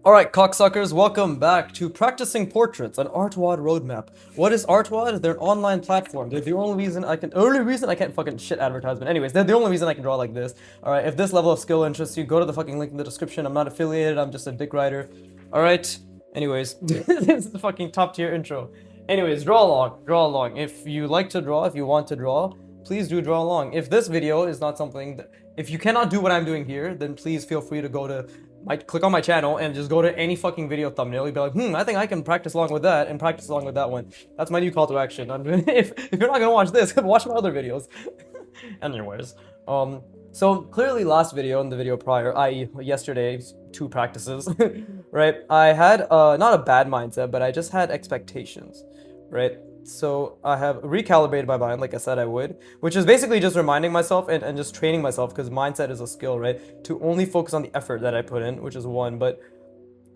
Alright, cocksuckers, welcome back to Practicing Portraits, an artwod roadmap. What is artwod? They're an online platform. They're the only reason I can't fucking shit advertisement. Anyways, they're the only reason I can draw like this. Alright, if this level of skill interests you, go to the fucking link in the description. I'm not affiliated, I'm just a dick writer. Alright, anyways, this is the fucking top tier intro. Anyways, draw along. If you like to draw, if you want to draw, please do draw along. If this video is not something that, if you cannot do what I'm doing here, then please feel free to go to click on my channel and just go to any fucking video thumbnail. You'd be like, I think I can practice along with that and practice along with that one. That's my new call to action. If you're not gonna watch this, watch my other videos. Anyways, so clearly last video and the video prior, i.e. yesterday's two practices, right? I had not a bad mindset, but I just had expectations, right? So I have recalibrated my mind, like I said I would, which is basically just reminding myself and just training myself, because mindset is a skill, right? To only focus on the effort that I put in, which is one. But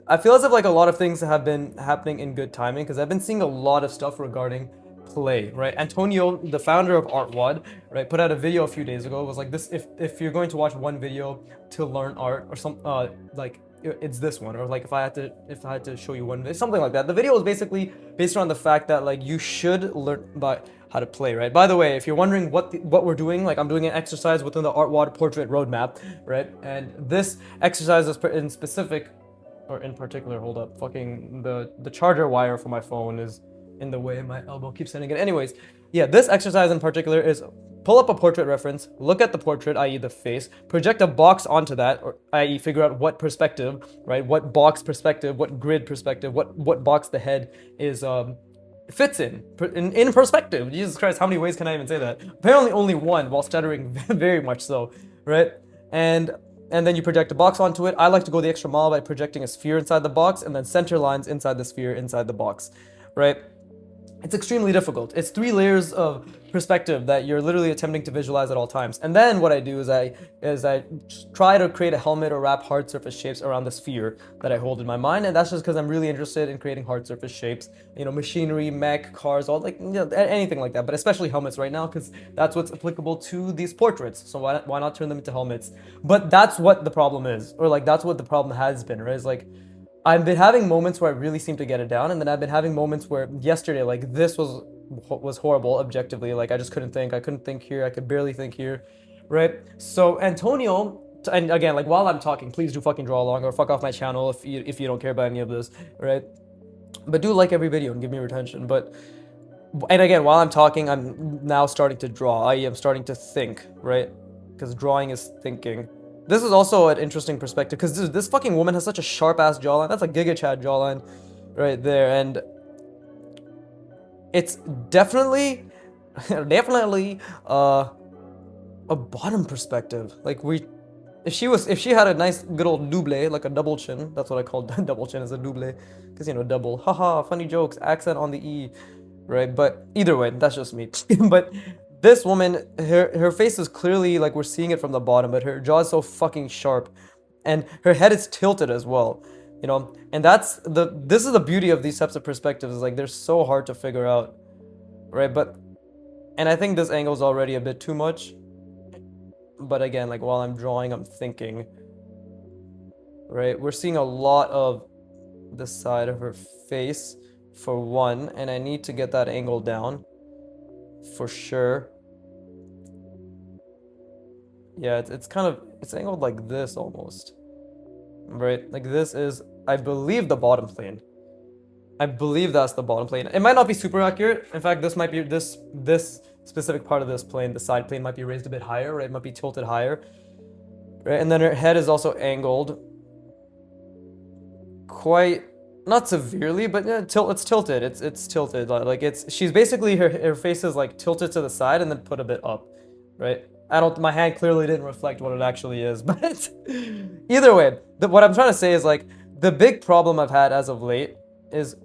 I feel as if like a lot of things have been happening in good timing, because I've been seeing a lot of stuff regarding play, right? Antonio, the founder of artwod, right, put out a video a few days ago. It was like this: if you're going to watch one video to learn art or some like it's this one, or like if I had to show you one video, something like that. The video was basically based around the fact that like you should learn by how to play, right? By the way, if you're wondering what we're doing, like I'm doing an exercise within the artwod portrait roadmap, right? And this exercise is in specific, or in particular, hold up, fucking the charger wire for my phone is in the way. My elbow keeps sending it. Anyways, yeah, this exercise in particular is pull up a portrait reference, look at the portrait, i.e. the face, project a box onto that, or i.e. figure out what perspective, right? What box perspective, what grid perspective, what box the head is fits in perspective. Jesus Christ, how many ways can I even say that? Apparently only one, while stuttering very much so, right? And then you project a box onto it. I like to go the extra mile by projecting a sphere inside the box and then center lines inside the sphere inside the box, right? It's extremely difficult. It's 3 layers of perspective that you're literally attempting to visualize at all times. And then what I do is I try to create a helmet or wrap hard surface shapes around the sphere that I hold in my mind. And that's just because I'm really interested in creating hard surface shapes, machinery, mech, cars, all like, anything like that, but especially helmets right now, because that's what's applicable to these portraits. So why not turn them into helmets? But that's what the problem is, or like that's what the problem has been, right? It's like, I've been having moments where I really seem to get it down, and then I've been having moments where yesterday, like this was horrible objectively. Like I just couldn't think. I couldn't think here. I could barely think here, right? So Antonio, and again, like while I'm talking, please do fucking draw along or fuck off my channel if you don't care about any of this, right? But do like every video and give me your attention. And again, while I'm talking, I'm now starting to draw. I am starting to think, right? Because drawing is thinking. This is also an interesting perspective, because this fucking woman has such a sharp-ass jawline. That's a Giga Chad jawline right there, and it's definitely a bottom perspective. Like if she had a nice good old double, like a double chin, that's what I call double chin, is a double, because double, haha, funny jokes, accent on the E, right? But either way, that's just me. But this woman, her face is clearly, like, we're seeing it from the bottom, but her jaw is so fucking sharp, and her head is tilted as well, and this is the beauty of these types of perspectives, is like they're so hard to figure out, right? And I think this angle is already a bit too much, but again, like while I'm drawing, I'm thinking, right? We're seeing a lot of the side of her face for one, and I need to get that angle down for sure. Yeah, it's angled like this almost, right? Like this is, I believe, the bottom plane. I believe that's the bottom plane. It might not be super accurate. In fact, this might be this specific part of this plane, the side plane, might be raised a bit higher, right? It might be tilted higher, right? And then her head is also angled quite, not severely, but yeah, it's tilted. It's tilted. Like she's basically, her face is like tilted to the side and then put a bit up, right? My hand clearly didn't reflect what it actually is, but either way, what I'm trying to say is like the big problem I've had as of late is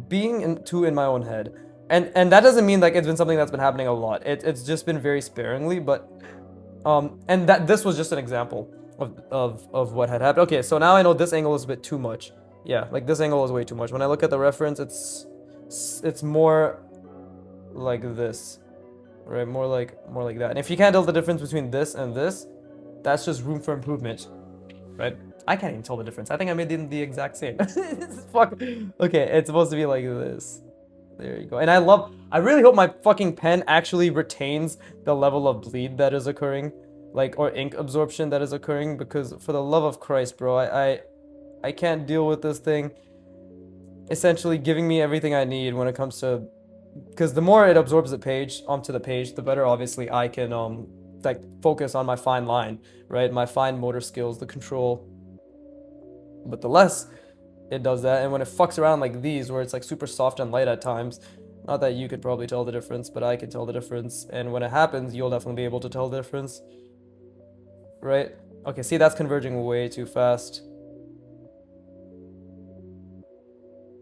being too in my own head, and that doesn't mean like it's been something that's been happening a lot. It's just been very sparingly, but and that this was just an example of what had happened. Okay, so now I know this angle is a bit too much. Yeah, like this angle is way too much. When I look at the reference, it's more like this, right? More like that. And if you can't tell the difference between this and this, that's just room for improvement. right? I can't even tell the difference. I think I made them the exact same. Fuck. Okay, it's supposed to be like this. There you go. And I really hope my fucking pen actually retains the level of bleed that is occurring, like, or ink absorption that is occurring, because for the love of Christ, bro, I can't deal with this thing essentially giving me everything I need when it comes to, because the more it absorbs the page onto the page, the better obviously I can like focus on my fine line, right? My fine motor skills, the control. But the less it does that, and when it fucks around like these, where it's like super soft and light at times, not that you could probably tell the difference, but I can tell the difference. And when it happens, you'll definitely be able to tell the difference, right? Okay, see, that's converging way too fast.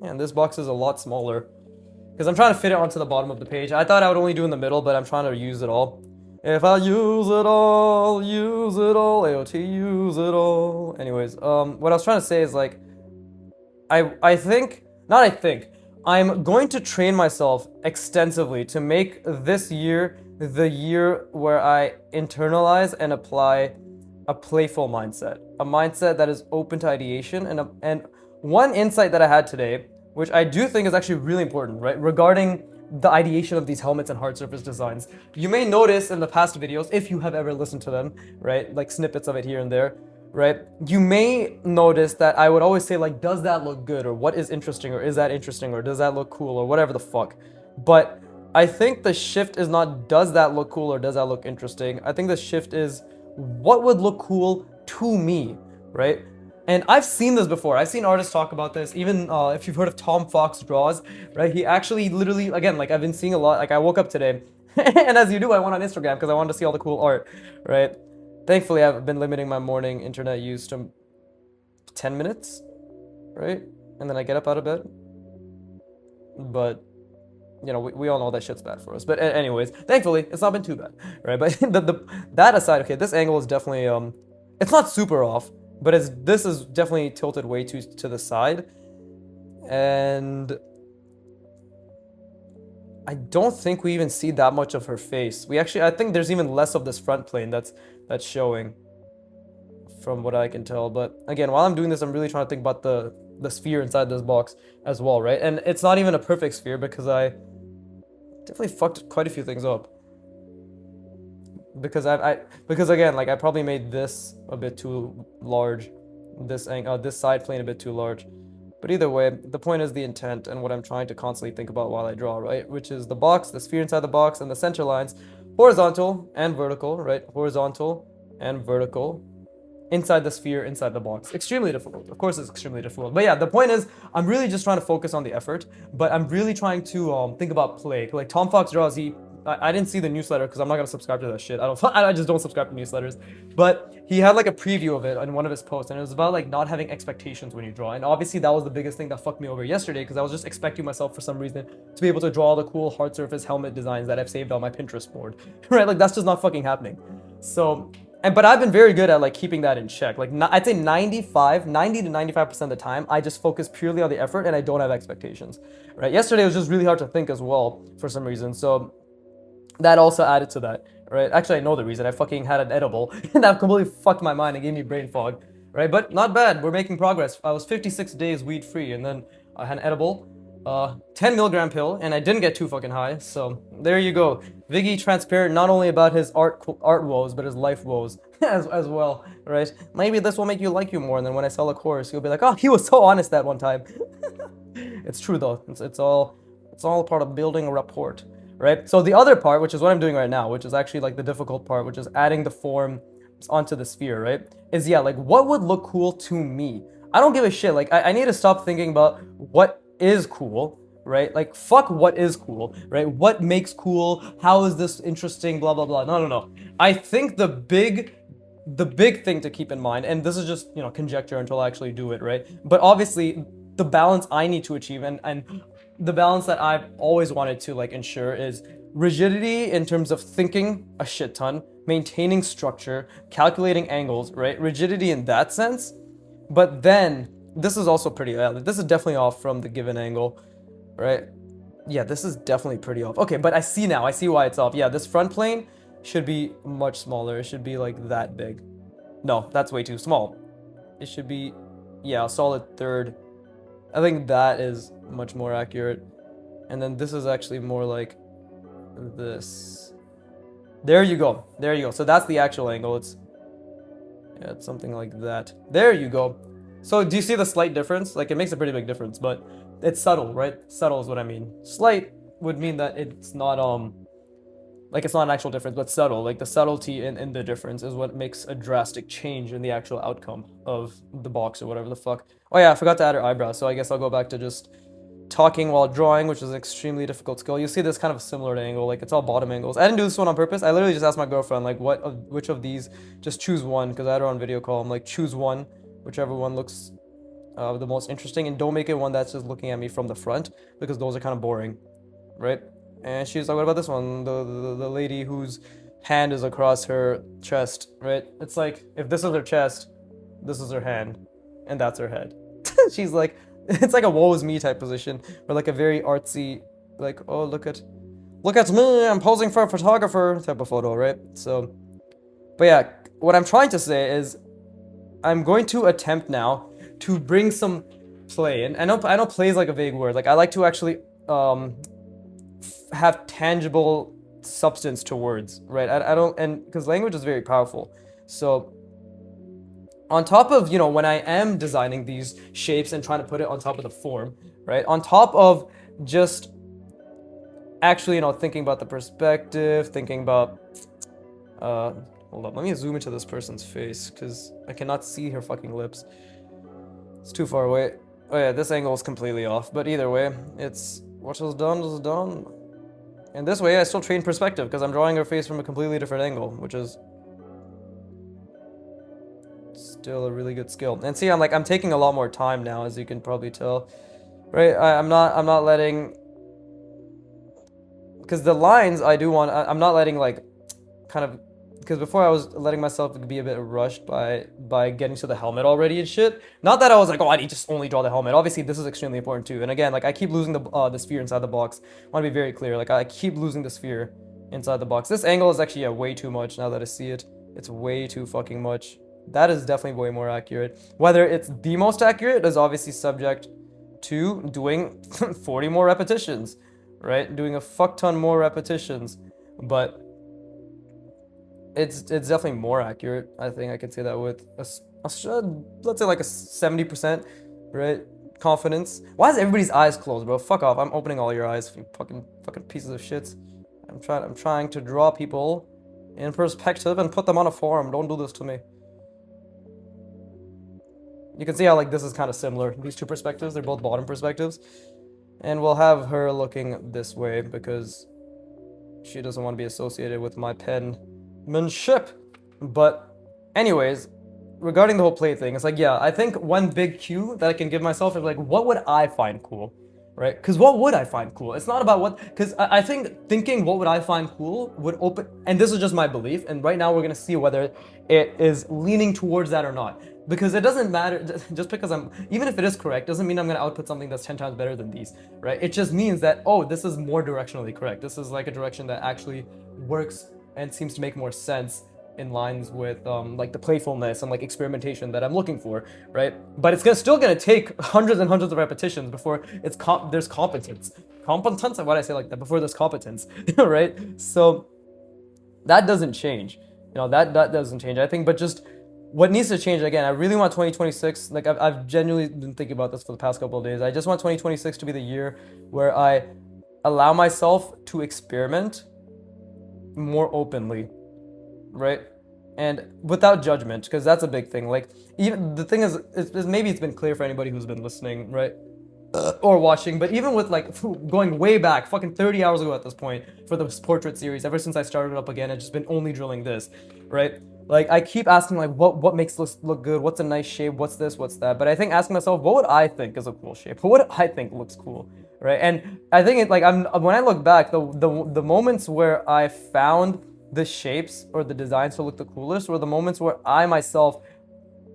And this box is a lot smaller because I'm trying to fit it onto the bottom of the page. I thought I would only do in the middle, but I'm trying to use it all. If I use it all, AOT, use it all. Anyways, what I was trying to say is like, I think, not I think, I'm going to train myself extensively to make this year the year where I internalize and apply a playful mindset, a mindset that is open to ideation. And one insight that I had today, which I do think is actually really important, right, regarding the ideation of these helmets and hard surface designs. You may notice in the past videos, if you have ever listened to them, right, like snippets of it here and there, right, you may notice that I would always say like, does that look good, or what is interesting, or is that interesting, or does that look cool, or whatever the fuck. But I think the shift is not does that look cool or does that look interesting. I think the shift is what would look cool to me, right? And I've seen this before. I've seen artists talk about this. Even if you've heard of Tom Fox Draws, right? He actually literally, again, like I've been seeing a lot. Like I woke up today, and as you do, I went on Instagram because I wanted to see all the cool art, right? Thankfully, I've been limiting my morning internet use to 10 minutes, right? And then I get up out of bed. But you know, we all know that shit's bad for us. But anyways, thankfully, it's not been too bad, right? But that aside, okay, this angle is definitely it's not super off, but this is definitely tilted way too to the side, and I don't think we even see that much of her face. I think there's even less of this front plane that's showing, from what I can tell. But again, while I'm doing this, I'm really trying to think about the sphere inside this box as well, right? And it's not even a perfect sphere because I definitely fucked quite a few things up. Because because again, like I probably made this a bit too large, this side plane a bit too large. But either way, the point is the intent and what I'm trying to constantly think about while I draw, right? Which is the box, the sphere inside the box, and the center lines, horizontal and vertical, right? Horizontal and vertical, inside the sphere, inside the box. Extremely difficult. Of course, it's extremely difficult. But yeah, the point is, I'm really just trying to focus on the effort, but I'm really trying to think about play. Like Tom Fox Draws, I didn't see the newsletter because I'm not gonna subscribe to that shit. I just don't subscribe to newsletters. But he had like a preview of it on one of his posts, and it was about like not having expectations when you draw. And obviously that was the biggest thing that fucked me over yesterday, because I was just expecting myself for some reason to be able to draw all the cool hard surface helmet designs that I've saved on my Pinterest board, right? Like that's just not fucking happening. So, but I've been very good at like keeping that in check. Like I'd say 90 to 95% of the time, I just focus purely on the effort and I don't have expectations, right? Yesterday it was just really hard to think as well for some reason. So that also added to that, right? Actually, I know the reason. I fucking had an edible and that completely fucked my mind and gave me brain fog, right? But not bad. We're making progress. I was 56 days weed free, and then I had an edible, 10 milligram pill, and I didn't get too fucking high. So there you go. Viggy transparent not only about his art woes, but his life woes as well, right? Maybe this will make you like you more, and then when I sell a course, you'll be like, oh, he was so honest that one time. It's true though. It's all part of building a rapport. Right? So the other part, which is what I'm doing right now, which is actually like the difficult part, which is adding the form onto the sphere, right? Is yeah, like what would look cool to me? I don't give a shit. Like I need to stop thinking about what is cool, right? Like fuck what is cool, right? What makes cool? How is this interesting? Blah blah blah. No. I think the big thing to keep in mind, and this is just, you know, conjecture until I actually do it, right? But obviously the balance I need to achieve and the balance that I've always wanted to like ensure is rigidity in terms of thinking a shit ton, maintaining structure, calculating angles, right? Rigidity in that sense. But then this is also pretty, this is definitely off from the given angle, right? Yeah, this is definitely pretty off. Okay, but I see why it's off. Yeah, this front plane should be much smaller. It should be like that big. No, that's way too small. it should be, yeah, a solid third. I think that is much more accurate. And then this is actually more like this. There you go. There you go. So that's the actual angle. Yeah, it's something like that. There you go. So do you see the slight difference? Like, it makes a pretty big difference, but it's subtle, right? Subtle is what I mean. Slight would mean that it's not like it's not an actual difference, but subtle. Like the subtlety in the difference is what makes a drastic change in the actual outcome of the box or whatever the fuck. Oh yeah, I forgot to add her eyebrows, so I guess I'll go back to just talking while drawing, which is an extremely difficult skill. You see this kind of similar to angle, like it's all bottom angles. I didn't do this one on purpose. I literally just asked my girlfriend, like, which of these, just choose one, because I had her on video call. I'm like, choose one, whichever one looks the most interesting, and don't make it one that's just looking at me from the front, because those are kind of boring, right? And she's like, what about this one? The lady whose hand is across her chest, right? It's like, if this is her chest, this is her hand, and that's her head. She's like, it's like a woe is me type position, or like a very artsy, like, oh, look at me, I'm posing for a photographer type of photo, right? So, but yeah, what I'm trying to say is, I'm going to attempt now to bring some play, and I know play is like a vague word. Like, I like to actually have tangible substance to words, right? I don't, and because language is very powerful. So on top of, you know, when I am designing these shapes and trying to put it on top of the form, right? On top of just actually, you know, thinking about the perspective, thinking about, hold up, let me zoom into this person's face, because I cannot see her fucking lips. It's too far away. Oh yeah, this angle is completely off, but either way, it's, what is done is done. And this way, I still train perspective, because I'm drawing her face from a completely different angle, which is still a really good skill. And see, I'm taking a lot more time now, as you can probably tell, right? I'm not letting, because the lines I do want, I'm not letting, like, kind of, because before I was letting myself be a bit rushed by getting to the helmet already and shit. Not that I was like, oh, I need to only draw the helmet. Obviously, this is extremely important too. And again, like, I keep losing the sphere inside the box. I want to be very clear. Like, I keep losing the sphere inside the box. This angle is actually, yeah, way too much now that I see it. It's way too fucking much. That is definitely way more accurate. Whether it's the most accurate is obviously subject to doing 40 more repetitions, right? Doing a fuck ton more repetitions. But it's definitely more accurate. I think I could say that with let's say like a 70%, right? Confidence. Why is everybody's eyes closed, bro? Fuck off. I'm opening all your eyes, you fucking pieces of shit. I'm trying to draw people in perspective and put them on a form. Don't do this to me. You can see how, like, this is kind of similar. These two perspectives, they're both bottom perspectives. And we'll have her looking this way because she doesn't want to be associated with my penmanship. But anyways, regarding the whole play thing, it's like, yeah, I think one big cue that I can give myself is like, what would I find cool? Right? Because what would I find cool? It's not about what, because I think thinking what would I find cool would open, and this is just my belief, and right now we're going to see whether it is leaning towards that or not. Because it doesn't matter, just because even if it is correct, doesn't mean I'm going to output something that's 10 times better than these, right? It just means that, oh, this is more directionally correct. This is like a direction that actually works and seems to make more sense in lines with like the playfulness and like experimentation that I'm looking for, right? But it's still gonna take hundreds and hundreds of repetitions before there's competence. Competence? Why did I say like that? Before there's competence, right? So that doesn't change. You know, that doesn't change, I think. But just what needs to change, again, I really want 2026. Like, I've genuinely been thinking about this for the past couple of days. I just want 2026 to be the year where I allow myself to experiment more openly, right? And without judgment, because that's a big thing. Like, even the thing is maybe it's been clear for anybody who's been listening, right? Or watching, but even with, like, going way back, fucking 30 hours ago at this point, for the portrait series, ever since I started up again, I've just been only drilling this, right? Like, I keep asking, like, what makes this look good? What's a nice shape? What's this? What's that? But I think asking myself, what would I think is a cool shape? What do I think looks cool, right? And I think when I look back, the moments where I found the shapes or the designs to look the coolest were the moments where I myself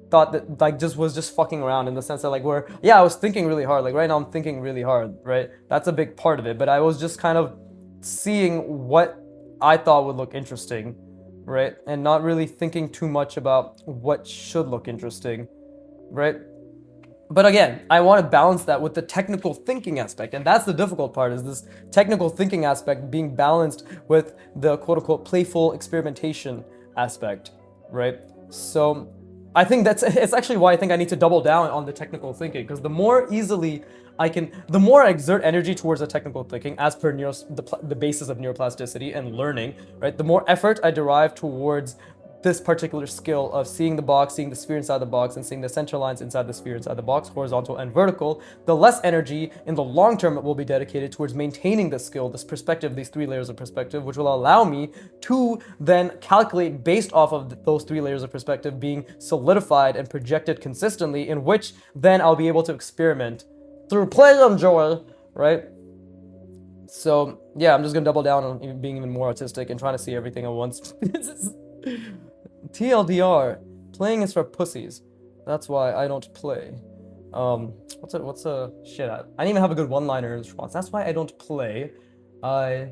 thought that, like, was just fucking around, in the sense that, like, where, yeah, I was thinking really hard. Like, right now I'm thinking really hard, right? That's a big part of it. But I was just kind of seeing what I thought would look interesting, right? And not really thinking too much about what should look interesting. right? But again, I want to balance that with the technical thinking aspect, and that's the difficult part, is this technical thinking aspect being balanced with the quote-unquote playful experimentation aspect, right? So I think it's actually why I think I need to double down on the technical thinking, because the more easily the more I exert energy towards the technical thinking, as per the basis of neuroplasticity and learning, right? The more effort I derive towards this particular skill of seeing the box, seeing the sphere inside the box, and seeing the center lines inside the sphere inside the box, horizontal and vertical, the less energy in the long term will be dedicated towards maintaining this skill, this perspective, these 3 layers of perspective, which will allow me to then calculate based off of those 3 layers of perspective being solidified and projected consistently, in which then I'll be able to experiment through play and joy, right? So yeah, I'm just gonna double down on being even more artistic and trying to see everything at once. TLDR, playing is for pussies. That's why I don't play. What's a shit? I didn't even have a good one-liner in response. That's why I don't play. I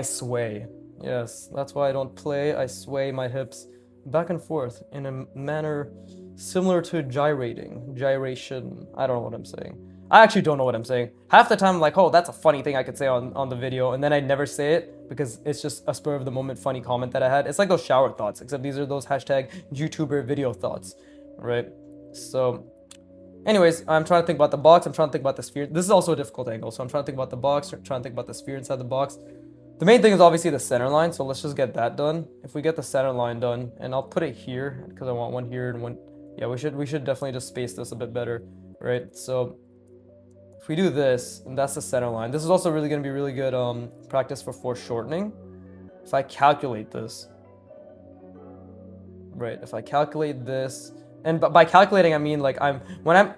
sway. Yes, that's why I don't play. I sway my hips back and forth in a manner similar to gyration. I don't know what I'm saying. I actually don't know what I'm saying. Half the time I'm like, oh, that's a funny thing I could say on the video, and then I never say it because it's just a spur of the moment funny comment that I had. It's like those shower thoughts, except these are those hashtag YouTuber video thoughts, right? So anyways, I'm trying to think about the box, I'm trying to think about the sphere. This is also a difficult angle, so I'm trying to think about the box, trying to think about the sphere inside the box. The main thing is obviously the center line, so let's just get that done. If we get the center line done, and I'll put it here because I want one here and one. Yeah, we should definitely just space this a bit better, right? So if we do this, and that's the center line. This is also really going to be really good practice for foreshortening. If I calculate this, right? If I calculate this, and by calculating I mean like when I'm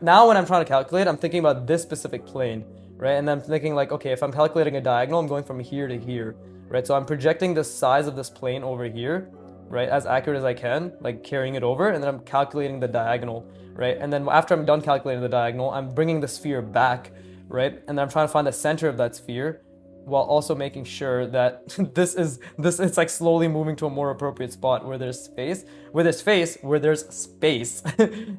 trying to calculate, I'm thinking about this specific plane, right? And I'm thinking like, okay, if I'm calculating a diagonal, I'm going from here to here, right? So I'm projecting the size of this plane over here, right, as accurate as I can, like carrying it over, and then I'm calculating the diagonal, right? And then after I'm done calculating the diagonal, I'm bringing the sphere back, right? And then I'm trying to find the center of that sphere while also making sure that it's like slowly moving to a more appropriate spot where there's space, where there's space.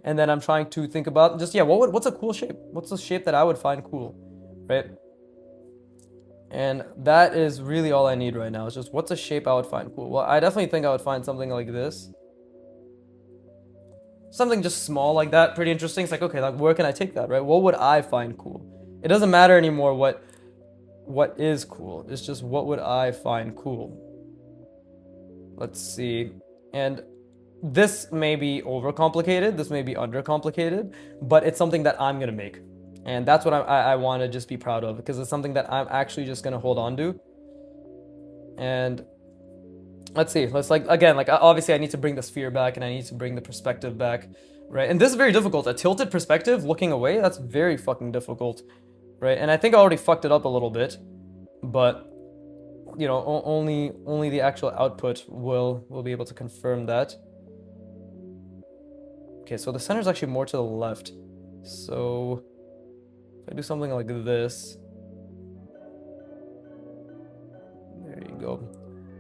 And then I'm trying to think about just, yeah, what's a cool shape? What's a shape that I would find cool, right? And that is really all I need right now. It's just what's a shape I would find cool. Well, I definitely think I would find something like this. Something just small like that, pretty interesting. It's like, okay, like where can I take that, right? What would I find cool? It doesn't matter anymore what is cool. It's just what would I find cool? Let's see. And this may be overcomplicated, this may be undercomplicated, but it's something that I'm gonna make. And that's what I want to just be proud of, because it's something that I'm actually just going to hold on to. And let's see. Let's obviously I need to bring the sphere back and I need to bring the perspective back, right? And this is very difficult. A tilted perspective looking away, that's very fucking difficult, right? And I think I already fucked it up a little bit, but you know, only the actual output will be able to confirm that. Okay, so the center is actually more to the left. So if I do something like this, there you go.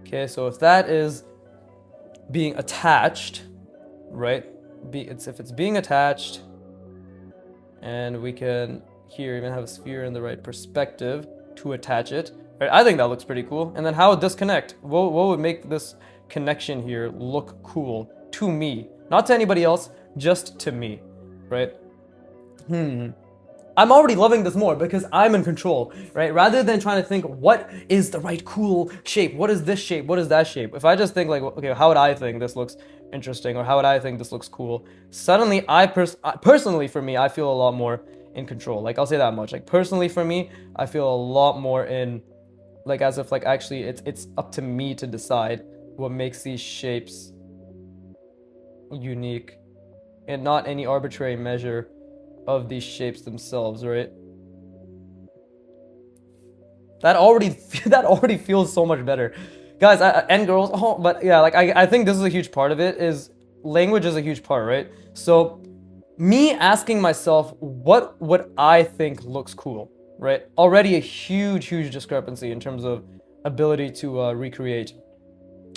Okay, so if that is being attached, right? If it's being attached, and we can here even have a sphere in the right perspective to attach it, right? I think that looks pretty cool. And then how would this connect? What would make this connection here look cool to me? Not to anybody else, just to me, right? I'm already loving this more because I'm in control, right? Rather than trying to think what is the right cool shape, what is this shape, what is that shape? If I just think like, okay, how would I think this looks interesting, or how would I think this looks cool? Suddenly, personally for me, I feel a lot more in control. Like, I'll say that much. Like, personally for me, I feel a lot more in, like, as if like actually it's up to me to decide what makes these shapes unique, and not any arbitrary measure of these shapes themselves, right? That already feels so much better, guys, and girls. Oh, but yeah, like I think this is a huge part of it. Is language is a huge part, right? So me asking myself what would I think looks cool, right? Already a huge discrepancy in terms of ability to recreate,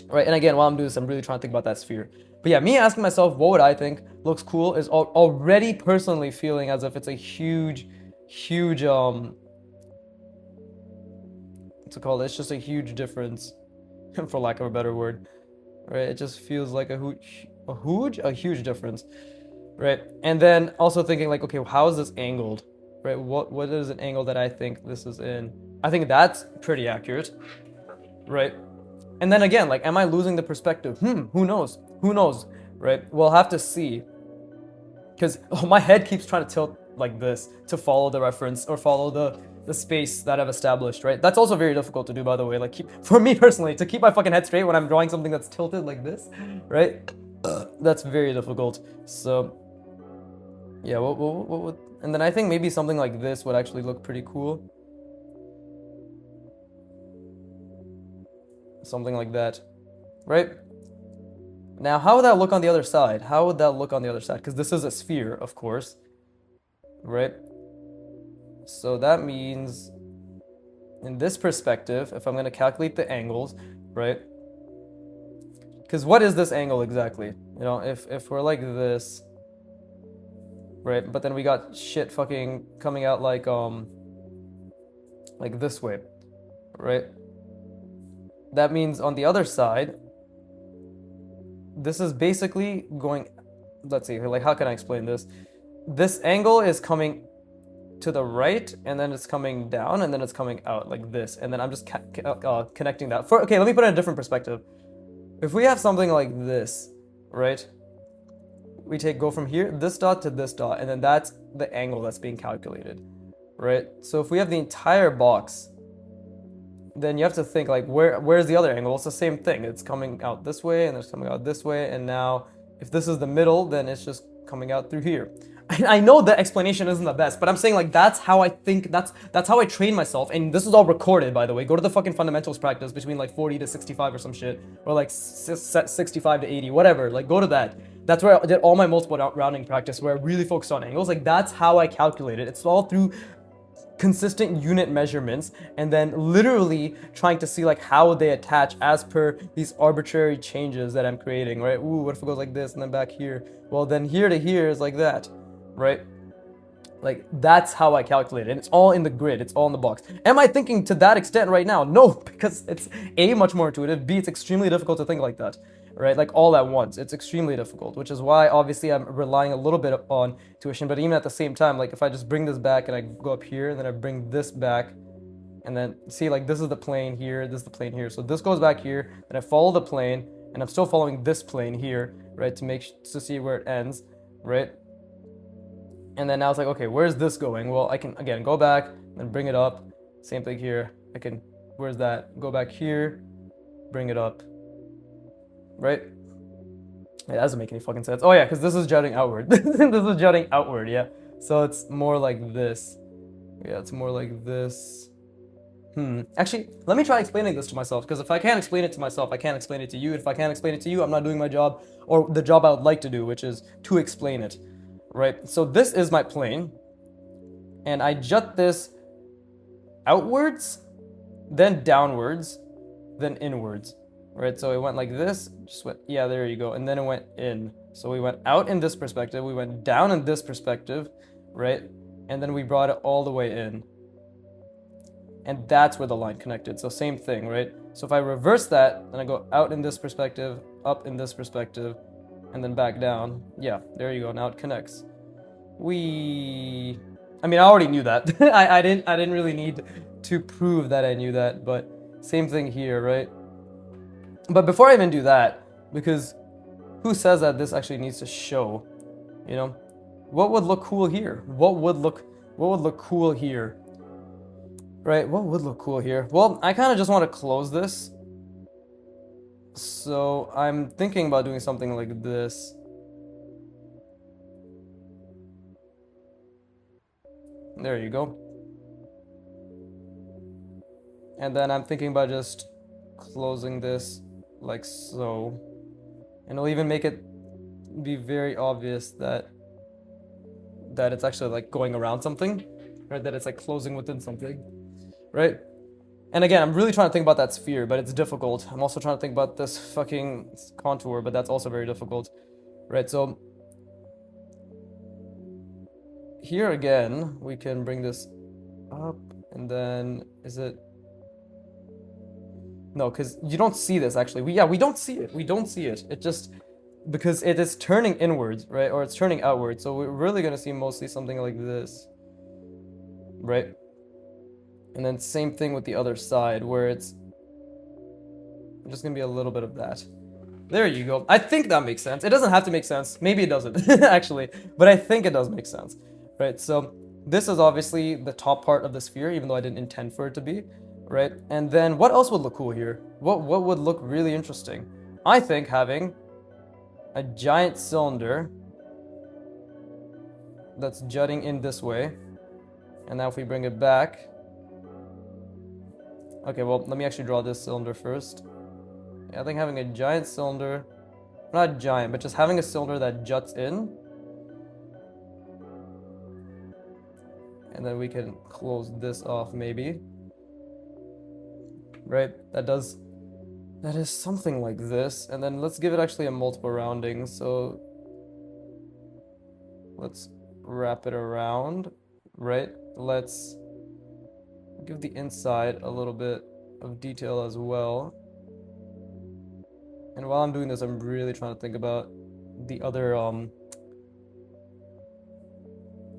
right? And again, while I'm doing this, I'm really trying to think about that sphere. But yeah, me asking myself what would I think looks cool is already personally feeling as if it's a huge, huge what's it called? It's just a huge difference, for lack of a better word, right? It just feels like a huge difference, right? And then also thinking like, okay, how is this angled, right? What is an angle that I think this is in? I think that's pretty accurate, right? And then again, like, am I losing the perspective? Who knows? Who knows, right? We'll have to see. Because my head keeps trying to tilt like this to follow the reference or follow the space that I've established, right? That's also very difficult to do, by the way. Like, for me personally, to keep my fucking head straight when I'm drawing something that's tilted like this, right? That's very difficult. So, yeah, what would... And then I think maybe something like this would actually look pretty cool. Something like that, right? Now, how would that look on the other side? How would that look on the other side? Because this is a sphere, of course, right? So that means, in this perspective, if I'm going to calculate the angles, right? Because what is this angle exactly? You know, if we're like this, right? But then we got shit fucking coming out like this way, right? That means on the other side, this is basically going, let's see, like, how can I explain this? This angle is coming to the right, and then it's coming down, and then it's coming out like this, and then I'm just connecting that. Okay, let me put it in a different perspective. If we have something like this, right? We go from here, this dot to this dot, and then that's the angle that's being calculated, right? So if we have the entire box, then you have to think like, where's the other angle? It's the same thing. It's coming out this way, and it's coming out this way, and now if this is the middle, then it's just coming out through here. I know the explanation isn't the best, but I'm saying like that's how I think, that's how I train myself, and this is all recorded, by the way. Go to the fucking fundamentals practice between like 40 to 65 or some shit, or like 65 to 80, whatever. Like, go to that. That's where I did all my multiple rounding practice, where I really focused on angles. Like, that's how I calculate it. It's all through consistent unit measurements, and then literally trying to see like how they attach as per these arbitrary changes that I'm creating, right? Ooh, what if it goes like this and then back here? Well, then here to here is like that, right? Like, that's how I calculate it, and it's all in the grid, it's all in the box. Am I thinking to that extent right now? No, because it's A, much more intuitive, B, it's extremely difficult to think like that, right? Like, all at once. It's extremely difficult, which is why obviously I'm relying a little bit on tuition, but even at the same time, like, if I just bring this back and I go up here, and then I bring this back, and then see, like, this is the plane here, this is the plane here, so this goes back here, then I follow the plane, and I'm still following this plane here, right, to see where it ends, right? And then now it's like, okay, where's this going? Well, I can, again, go back and bring it up. Same thing here. Where's that? Go back here, bring it up, right? Yeah, that doesn't make any fucking sense. Oh yeah, because this is jutting outward. This is jutting outward, yeah. So it's more like this. Yeah, it's more like this. Actually, let me try explaining this to myself, because if I can't explain it to myself, I can't explain it to you. If I can't explain it to you, I'm not doing my job, or the job I would like to do, which is to explain it. Right, so this is my plane, and I jut this outwards, then downwards, then inwards, right? So it went like this, just went, yeah, there you go, and then it went in. So we went out in this perspective, we went down in this perspective, right? And then we brought it all the way in. And that's where the line connected, so same thing, right? So if I reverse that, then I go out in this perspective, up in this perspective, and then back down. Yeah, there you go. Now it connects. I mean, I already knew that. I didn't really need to prove that I knew that, but same thing here, right? But before I even do that, because who says that this actually needs to show, you know? What would look cool here? What would look cool here? Right? What would look cool here? Well, I kind of just want to close this. So I'm thinking about doing something like this. There you go. And then I'm thinking about just closing this like so. And it'll even make it be very obvious that it's actually like going around something, right? That it's like closing within something, right? And again, I'm really trying to think about that sphere, but it's difficult. I'm also trying to think about this fucking contour, but that's also very difficult. Right, so here again, we can bring this up, and then is it... No, because you don't see this actually. We don't see it. We don't see it. It just... Because it is turning inwards, right? Or it's turning outwards. So we're really gonna see mostly something like this. Right? And then same thing with the other side, where it's just gonna be a little bit of that. There you go. I think that makes sense. It doesn't have to make sense. Maybe it doesn't, actually. But I think it does make sense. Right, so this is obviously the top part of the sphere, even though I didn't intend for it to be. Right, and then what else would look cool here? What would look really interesting? I think having a giant cylinder that's jutting in this way. And now if we bring it back... Okay, well, let me actually draw this cylinder first. Yeah, I think having a giant cylinder, not giant, but just having a cylinder that juts in. And then we can close this off maybe. Right, that is something like this. And then let's give it actually a multiple rounding. So let's wrap it around, right? Let's give the inside a little bit of detail as well. And while I'm doing this, I'm really trying to think about the other,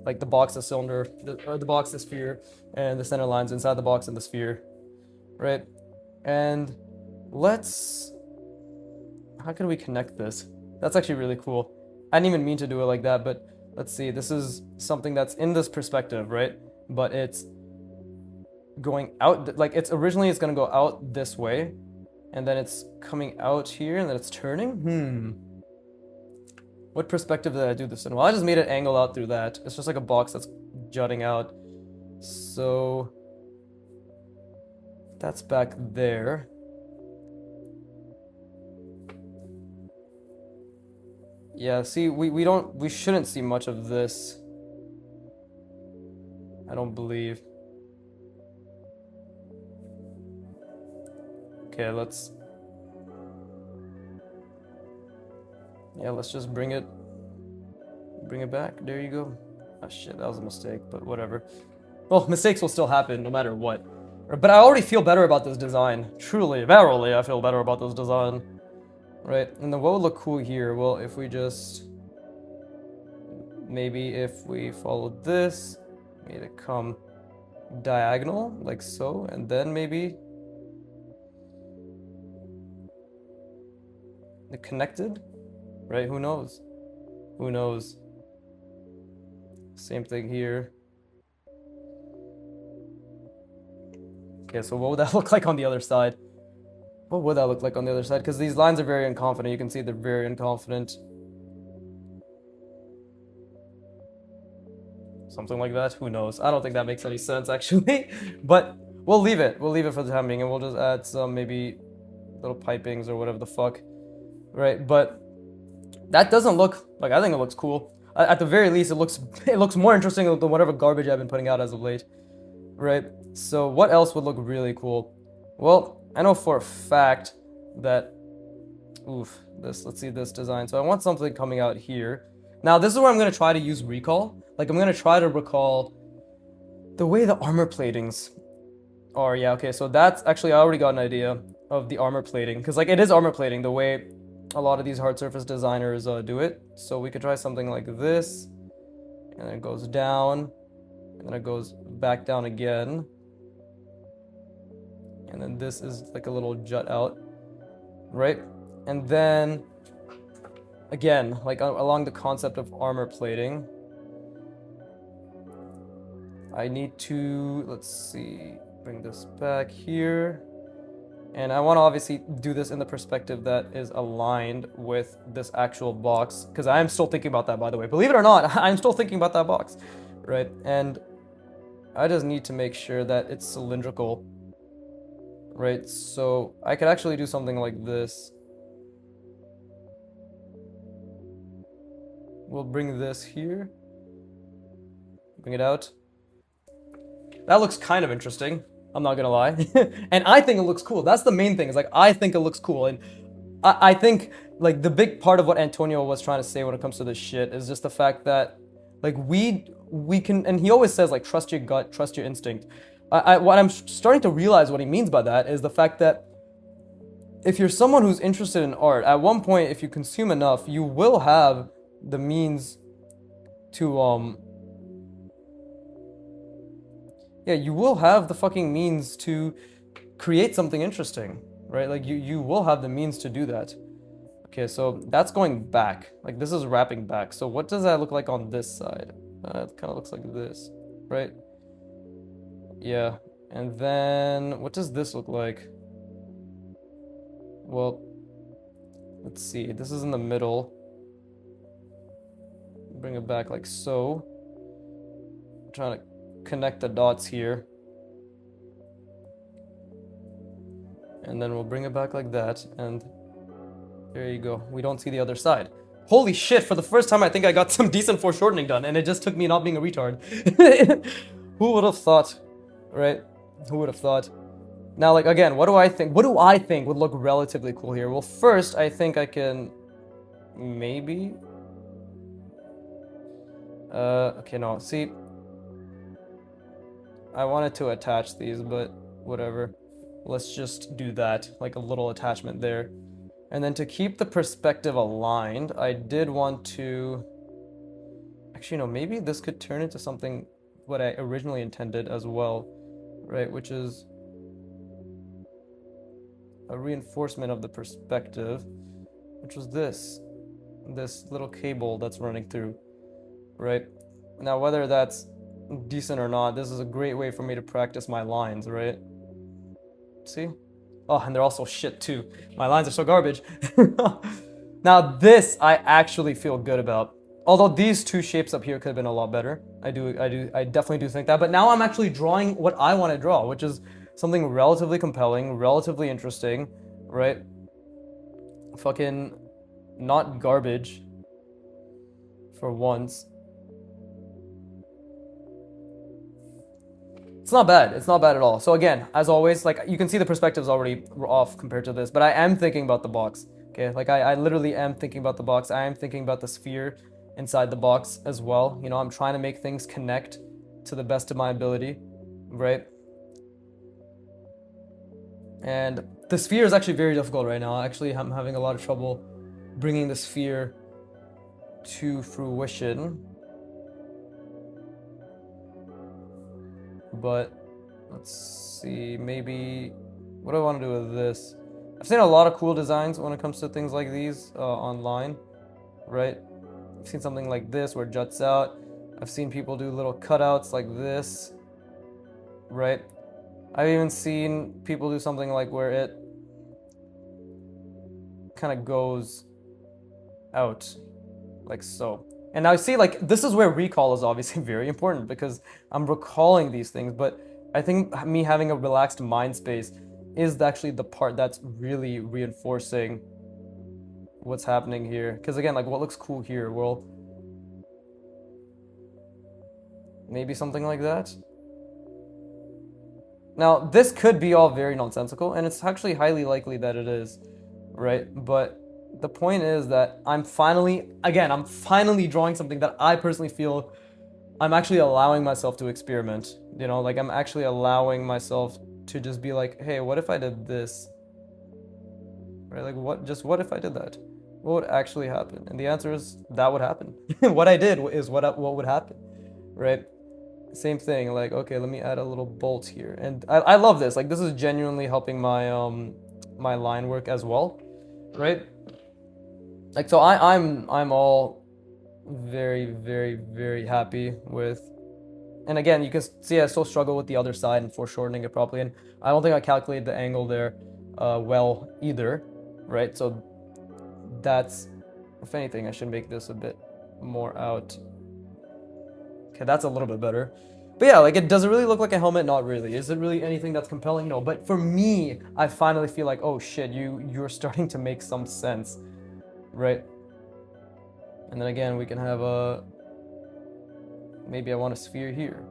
like the box, the cylinder, the box, the sphere, and the center lines inside the box and the sphere, right? And let's... How can we connect this? That's actually really cool. I didn't even mean to do it like that, but let's see. This is something that's in this perspective, right? But it's going out, like it's gonna go out this way, and then it's coming out here, and then it's turning. What perspective did I do this in? Well, I just made it angle out through that. It's just like a box that's jutting out. So that's back there. Yeah, see, we shouldn't see much of this. I don't believe. Okay, let's just bring it back. There you go. Oh shit, that was a mistake, but whatever. Well, mistakes will still happen no matter what. But I already feel better about this design. Truly, verily, I feel better about this design. Right, and then what would look cool here? Well, if we just... Maybe if we followed this, made it come diagonal, like so, and then maybe... the connected? Right, who knows? Who knows? Same thing here. Okay, so what would that look like on the other side? What would that look like on the other side? Because these lines are very inconfident. You can see they're very inconfident. Something like that? Who knows? I don't think that makes any sense, actually. But we'll leave it. We'll leave it for the time being, and we'll just add some maybe little pipings or whatever the fuck. Right, but that doesn't look... Like, I think it looks cool. At the very least, it looks more interesting than whatever garbage I've been putting out as of late. Right, so what else would look really cool? Well... I know for a fact that, let's see this design. So I want something coming out here. Now this is where I'm going to try to use recall. Like I'm going to try to recall the way the armor platings are. Yeah, okay, so that's actually, I already got an idea of the armor plating. Because like it is armor plating the way a lot of these hard surface designers do it. So we could try something like this. And then it goes down. And then it goes back down again. And then this is like a little jut out, right? And then, again, like along the concept of armor plating, I need to, let's see, bring this back here. And I want to obviously do this in the perspective that is aligned with this actual box, because I am still thinking about that, by the way. Believe it or not, I'm still thinking about that box, right? And I just need to make sure that it's cylindrical. Right, so I could actually do something like this. We'll bring this here. Bring it out. That looks kind of interesting. I'm not gonna lie. And I think it looks cool. That's the main thing. Is like I think it looks cool, and I think like the big part of what Antonio was trying to say when it comes to this shit is just the fact that like we can, and he always says like trust your gut, trust your instinct. What I'm starting to realize what he means by that is the fact that if you're someone who's interested in art, at one point, if you consume enough, you will have the means to yeah, you will have the fucking means to create something interesting, right? Like you will have the means to do that. Okay, so that's going back. Like this is wrapping back. So what does that look like on this side? It kind of looks like this, right? Yeah. And then what does this look like? Well, let's see. This is in the middle. Bring it back like so. I'm trying to connect the dots here. And then we'll bring it back like that, and there you go. We don't see the other side. Holy shit, for the first time I think I got some decent foreshortening done, and it just took me not being a retard. Who would have thought, right? Who would have thought? Now, like, again, what do I think? What do I think would look relatively cool here? Well, first, I think I can maybe... okay, no, see... I wanted to attach these, but whatever. Let's just do that, like a little attachment there. And then to keep the perspective aligned, I did want to... Actually, no, maybe this could turn into something what I originally intended as well, right? Which is a reinforcement of the perspective, which was this little cable that's running through, right? Now, whether that's decent or not, this is a great way for me to practice my lines, right? See? Oh, and they're also shit too. My lines are so garbage. Now this I actually feel good about. Although these two shapes up here could have been a lot better. I definitely do think that. But now I'm actually drawing what I want to draw, which is something relatively compelling, relatively interesting, right? Fucking not garbage for once. It's not bad. It's not bad at all. So again, as always, like you can see the perspective's already off compared to this, but I am thinking about the box. Okay, like I literally am thinking about the box. I am thinking about the sphere inside the box as well. You know, I'm trying to make things connect to the best of my ability, right? And the sphere is actually very difficult right now. Actually, I'm having a lot of trouble bringing the sphere to fruition. But let's see, maybe what do I want to do with this? I've seen a lot of cool designs when it comes to things like these online, right? I've seen something like this where it juts out. I've seen people do little cutouts like this, right? I've even seen people do something like where it kind of goes out like so. And now see, like, this is where recall is obviously very important because I'm recalling these things, but I think me having a relaxed mind space is actually the part that's really reinforcing what's happening here. Because again, like, what looks cool here? Well, maybe something like that. Now, this could be all very nonsensical, and it's actually highly likely that it is, right? But the point is that I'm finally drawing something that I personally feel I'm actually allowing myself to experiment. You know, like I'm actually allowing myself to just be like, hey, what if I did this? Right? Like what if I did that? What would actually happen? And the answer is that would happen. What I did is what would happen, right? Same thing, like, okay, let me add a little bolt here. And I love this. Like this is genuinely helping my my line work as well, right? Like so I'm all very, very, very happy with, and again you can see I still struggle with the other side and foreshortening it properly, and I don't think I calculated the angle there well either, right? So that's, if anything, I should make this a bit more out. Okay, that's a little bit better. But yeah, like, does it really look like a helmet? Not really. Is it really anything that's compelling? No. But for me, I finally feel like, oh shit, you're starting to make some sense, right? And then again, we can have a, maybe I want a sphere here,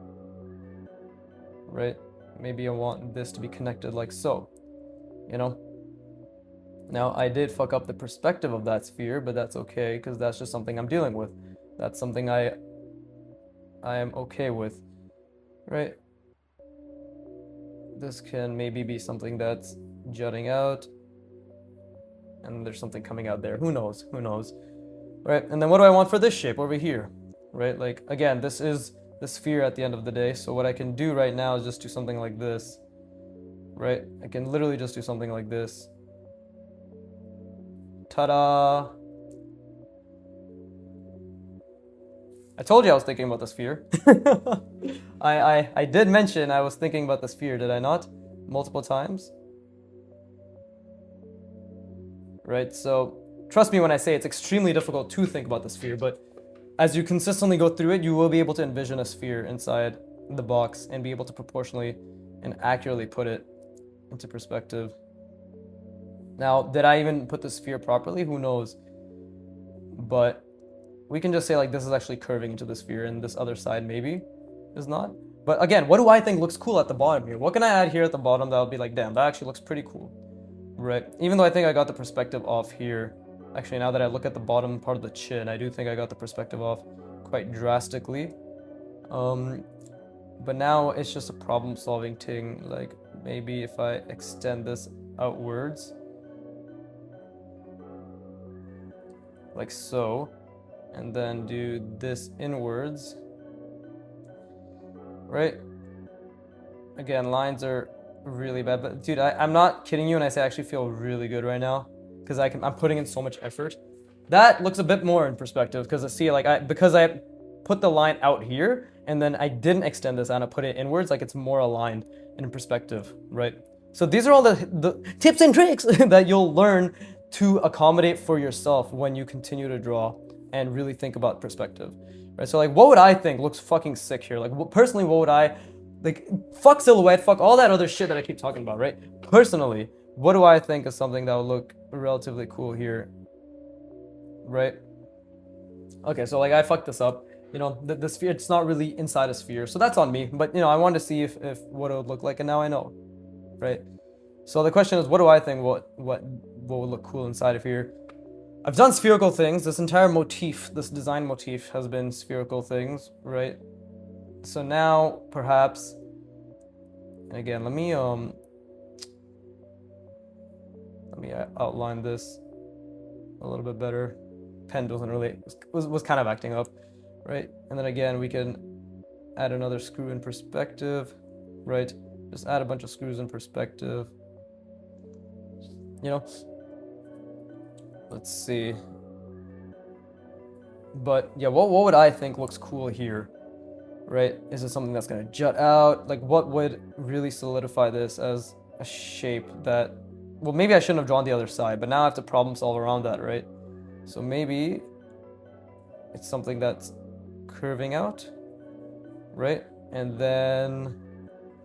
right? maybe I want this to be connected like so, you know? Now, I did fuck up the perspective of that sphere, but that's okay, because that's just something I'm dealing with. That's something I am okay with, right? This can maybe be something that's jutting out, and there's something coming out there. Who knows? Who knows? Right, and then what do I want for this shape over here? Right, like, again, this is the sphere at the end of the day, so what I can do right now is just do something like this. Right, I can literally just do something like this. Ta-da! I told you I was thinking about the sphere. I did mention I was thinking about the sphere, did I not? Multiple times. Right, so trust me when I say it's extremely difficult to think about the sphere, but as you consistently go through it, you will be able to envision a sphere inside the box and be able to proportionally and accurately put it into perspective. Now, did I even put the sphere properly? Who knows? But we can just say like this is actually curving into the sphere and this other side maybe is not. But again, what do I think looks cool at the bottom here? What can I add here at the bottom that would be like, damn, that actually looks pretty cool, right? Even though I think I got the perspective off here. Actually, now that I look at the bottom part of the chin, I do think I got the perspective off quite drastically. But now it's just a problem-solving thing. Like maybe if I extend this outwards, like so, and then do this inwards, right? Again, lines are really bad, but dude, I'm not kidding you when I say I actually feel really good right now, because I'm putting in so much effort. That looks a bit more in perspective, because see, like because I put the line out here, and then I didn't extend this and I put it inwards, like it's more aligned in perspective, right? So these are all the tips and tricks that you'll learn to accommodate for yourself when you continue to draw and really think about perspective, right? So like, what would I think looks fucking sick here? Like, personally, what would I, like, fuck silhouette, fuck all that other shit that I keep talking about, right? Personally, what do I think is something that would look relatively cool here, right? Okay, so like I fucked this up. You know, the sphere, it's not really inside a sphere, so that's on me. But, you know, I wanted to see if what it would look like, and now I know, right? So the question is, what do I think what would look cool inside of here? I've done spherical things. This entire motif, this design motif has been spherical things, right? So now, perhaps, and again, let me outline this a little bit better. Pen doesn't really, was kind of acting up, right? And then again, we can add another screw in perspective, right? Just add a bunch of screws in perspective. You know, let's see. But yeah, what would I think looks cool here, right? Is it something that's gonna jut out? Like, what would really solidify this as a shape that, well, maybe I shouldn't have drawn the other side, but now I have to problem solve around that, right? So maybe it's something that's curving out, right? And then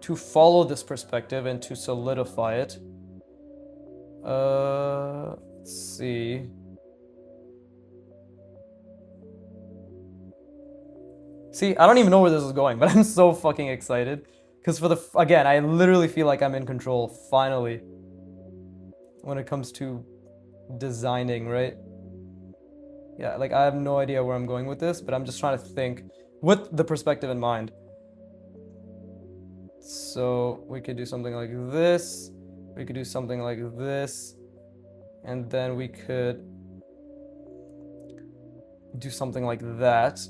to follow this perspective and to solidify it, let's see. See, I don't even know where this is going, but I'm so fucking excited. Because again, I literally feel like I'm in control, finally. When it comes to designing, right? Yeah, like I have no idea where I'm going with this, but I'm just trying to think with the perspective in mind. So we could do something like this. We could do something like this. And then we could do something like that,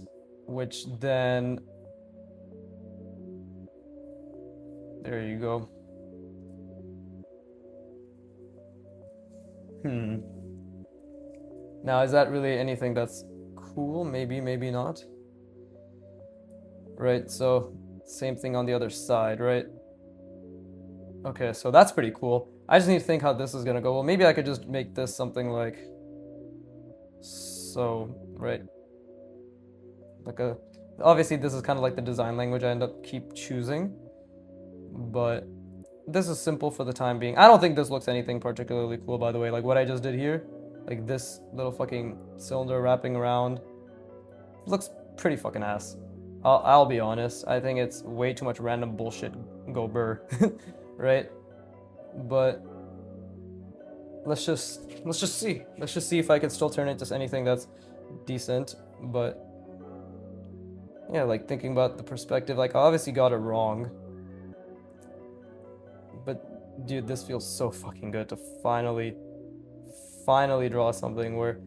which then, there you go. Now, is that really anything that's cool? Maybe, maybe not. Right, so same thing on the other side, right? Okay, so that's pretty cool. I just need to think how this is gonna go. Well, maybe I could just make this something like so, right? Like obviously this is kind of like the design language I keep choosing, but this is simple for the time being. I don't think this looks anything particularly cool, by the way. Like what I just did here, like this little fucking cylinder wrapping around, looks pretty fucking ass. I'll be honest. I think it's way too much random bullshit go burr, right? But let's just see. Let's just see if I can still turn it into anything that's decent. But yeah, like thinking about the perspective, like I obviously got it wrong. But dude, this feels so fucking good to finally draw something where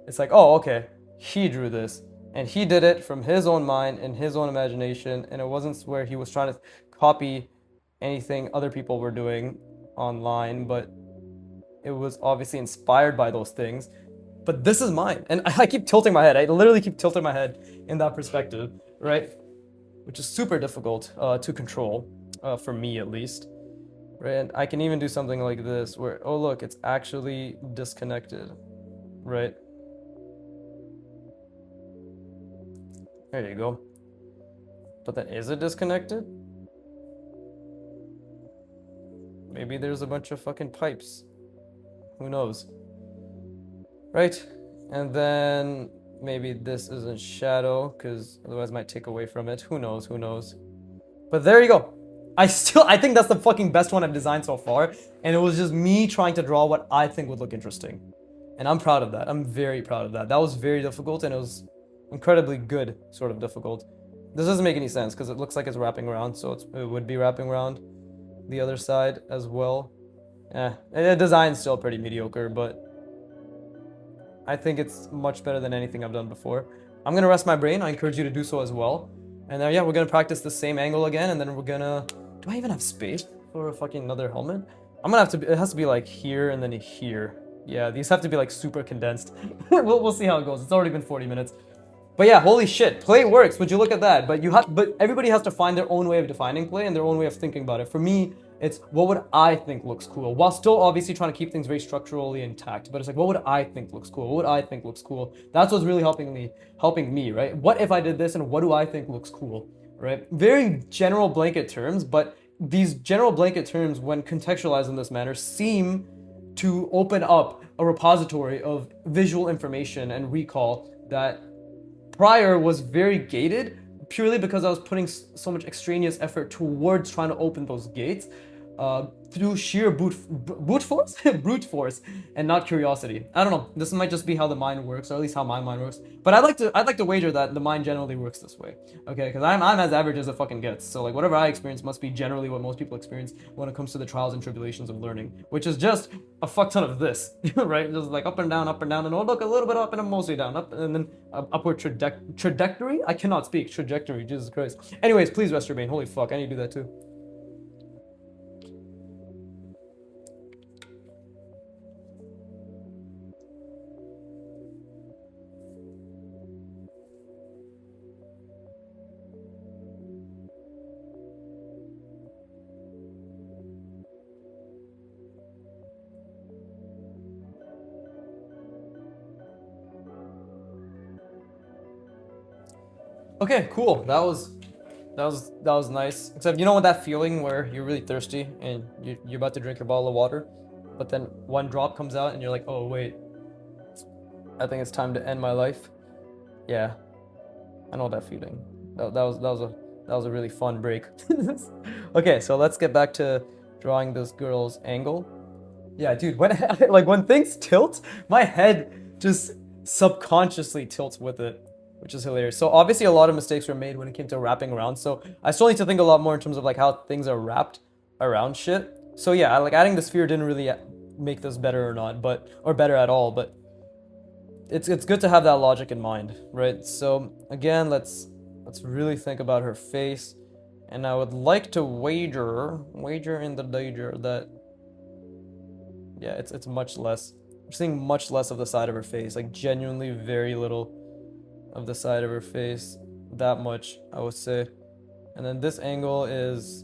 it's like, oh, okay, he drew this, and he did it from his own mind and his own imagination, and it wasn't where he was trying to copy anything other people were doing online, but it was obviously inspired by those things. But this is mine, and I keep tilting my head. I literally keep tilting my head in that perspective, right? Which is super difficult to control, for me at least. Right, and I can even do something like this where, oh look, it's actually disconnected, right? There you go. But then is it disconnected? Maybe there's a bunch of fucking pipes. Who knows? Right? And then maybe this isn't shadow, because otherwise it might take away from it. Who knows? Who knows? But there you go. I think that's the fucking best one I've designed so far. And it was just me trying to draw what I think would look interesting. And I'm proud of that. I'm very proud of that. That was very difficult, and it was incredibly good, sort of difficult. This doesn't make any sense because it looks like it's wrapping around, so it would be wrapping around the other side as well. The design's still pretty mediocre, but I think it's much better than anything I've done before. I'm gonna rest my brain. I encourage you to do so as well. And then, yeah, we're gonna practice the same angle again, and then we're gonna... Do I even have space for a fucking another helmet? I'm gonna have to... It has to be like here and then here. Yeah, these have to be like super condensed. We'll see how it goes. It's already been 40 minutes. But yeah, holy shit, play works. Would you look at that? But everybody has to find their own way of defining play and their own way of thinking about it. For me, it's what would I think looks cool, while still obviously trying to keep things very structurally intact. But it's like, what would I think looks cool? What would I think looks cool? That's what's really helping me, right? What if I did this, and what do I think looks cool, right? Very general blanket terms, but these general blanket terms, when contextualized in this manner, seem to open up a repository of visual information and recall that prior was very gated, purely because I was putting so much extraneous effort towards trying to open those gates through sheer brute force, and not curiosity. I don't know. This might just be how the mind works, or at least how my mind works. But I'd like to wager that the mind generally works this way. Okay, because I'm as average as it fucking gets. So like whatever I experience must be generally what most people experience when it comes to the trials and tribulations of learning, which is just a fuck ton of this, right? Just like up and down, and oh look, a little bit up and I'm mostly down, up and then upward trajectory. I cannot speak trajectory. Jesus Christ. Anyways, please rest your brain. Holy fuck, I need to do that too. Okay, cool. That was nice. Except you know what, that feeling where you're really thirsty and you're about to drink your bottle of water, but then one drop comes out and you're like, oh wait, I think it's time to end my life. Yeah, I know that feeling. That was a really fun break. Okay, so let's get back to drawing this girl's angle. Yeah, dude, when like when things tilt, my head just subconsciously tilts with it, which is hilarious. So obviously a lot of mistakes were made when it came to wrapping around. So I still need to think a lot more in terms of like how things are wrapped around shit. So yeah, like adding the sphere didn't really make this better or not, or better at all. But it's good to have that logic in mind, right? So again, let's really think about her face, and I would like to wager in the danger that, yeah, it's much less. We're seeing much less of the side of her face, like genuinely very little of the side of her face. That much, I would say. And then this angle is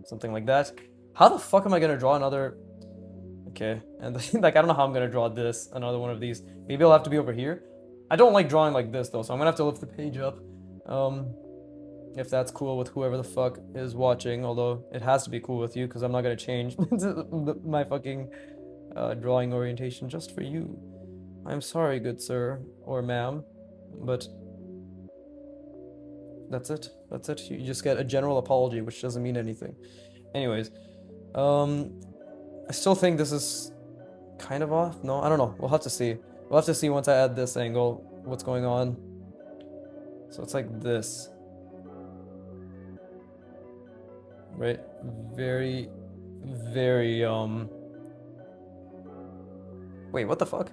something like that. How the fuck am I gonna draw another? Okay, and like I don't know how I'm gonna draw this, another one of these. Maybe it'll have to be over here. I don't like drawing like this though, so I'm gonna have to lift the page up. If that's cool with whoever the fuck is watching, although it has to be cool with you because I'm not gonna change my fucking drawing orientation just for you. I'm sorry, good sir or ma'am, but That's it. That's it. You just get a general apology, which doesn't mean anything. Anyways, um, I still think this is kind of off. No, I don't know. We'll have to see. We'll have to see once I add this angle what's going on. So it's like this. Right? Very, very, Wait, what the fuck?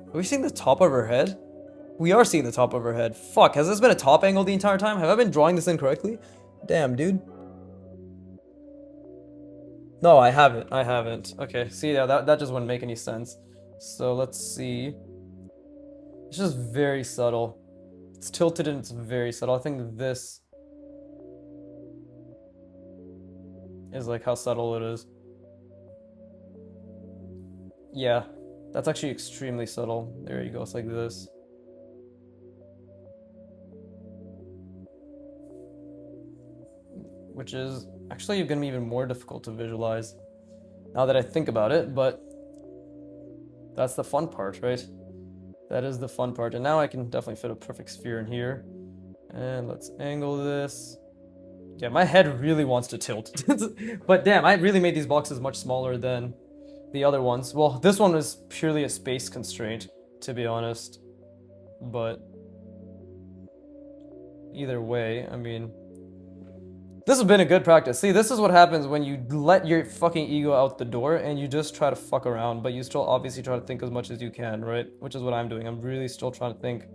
Are we seeing the top of her head? We are seeing the top of her head. Fuck, has this been a top angle the entire time? Have I been drawing this incorrectly? Damn, dude. No, I haven't. I haven't. Okay, see, yeah, that just wouldn't make any sense. So let's see. It's just very subtle. It's tilted and it's very subtle. I think this is like how subtle it is. Yeah, that's actually extremely subtle. There you go, it's like this. Which is actually gonna be even more difficult to visualize now that I think about it, but that's the fun part, right? That is the fun part. And now I can definitely fit a perfect sphere in here. And let's angle this. Yeah, my head really wants to tilt. But damn, I really made these boxes much smaller than the other ones. Well, this one was purely a space constraint, to be honest. But either way, I mean, this has been a good practice. See, this is what happens when you let your fucking ego out the door and you just try to fuck around, but you still obviously try to think as much as you can, right? Which is what I'm doing. I'm really still trying to think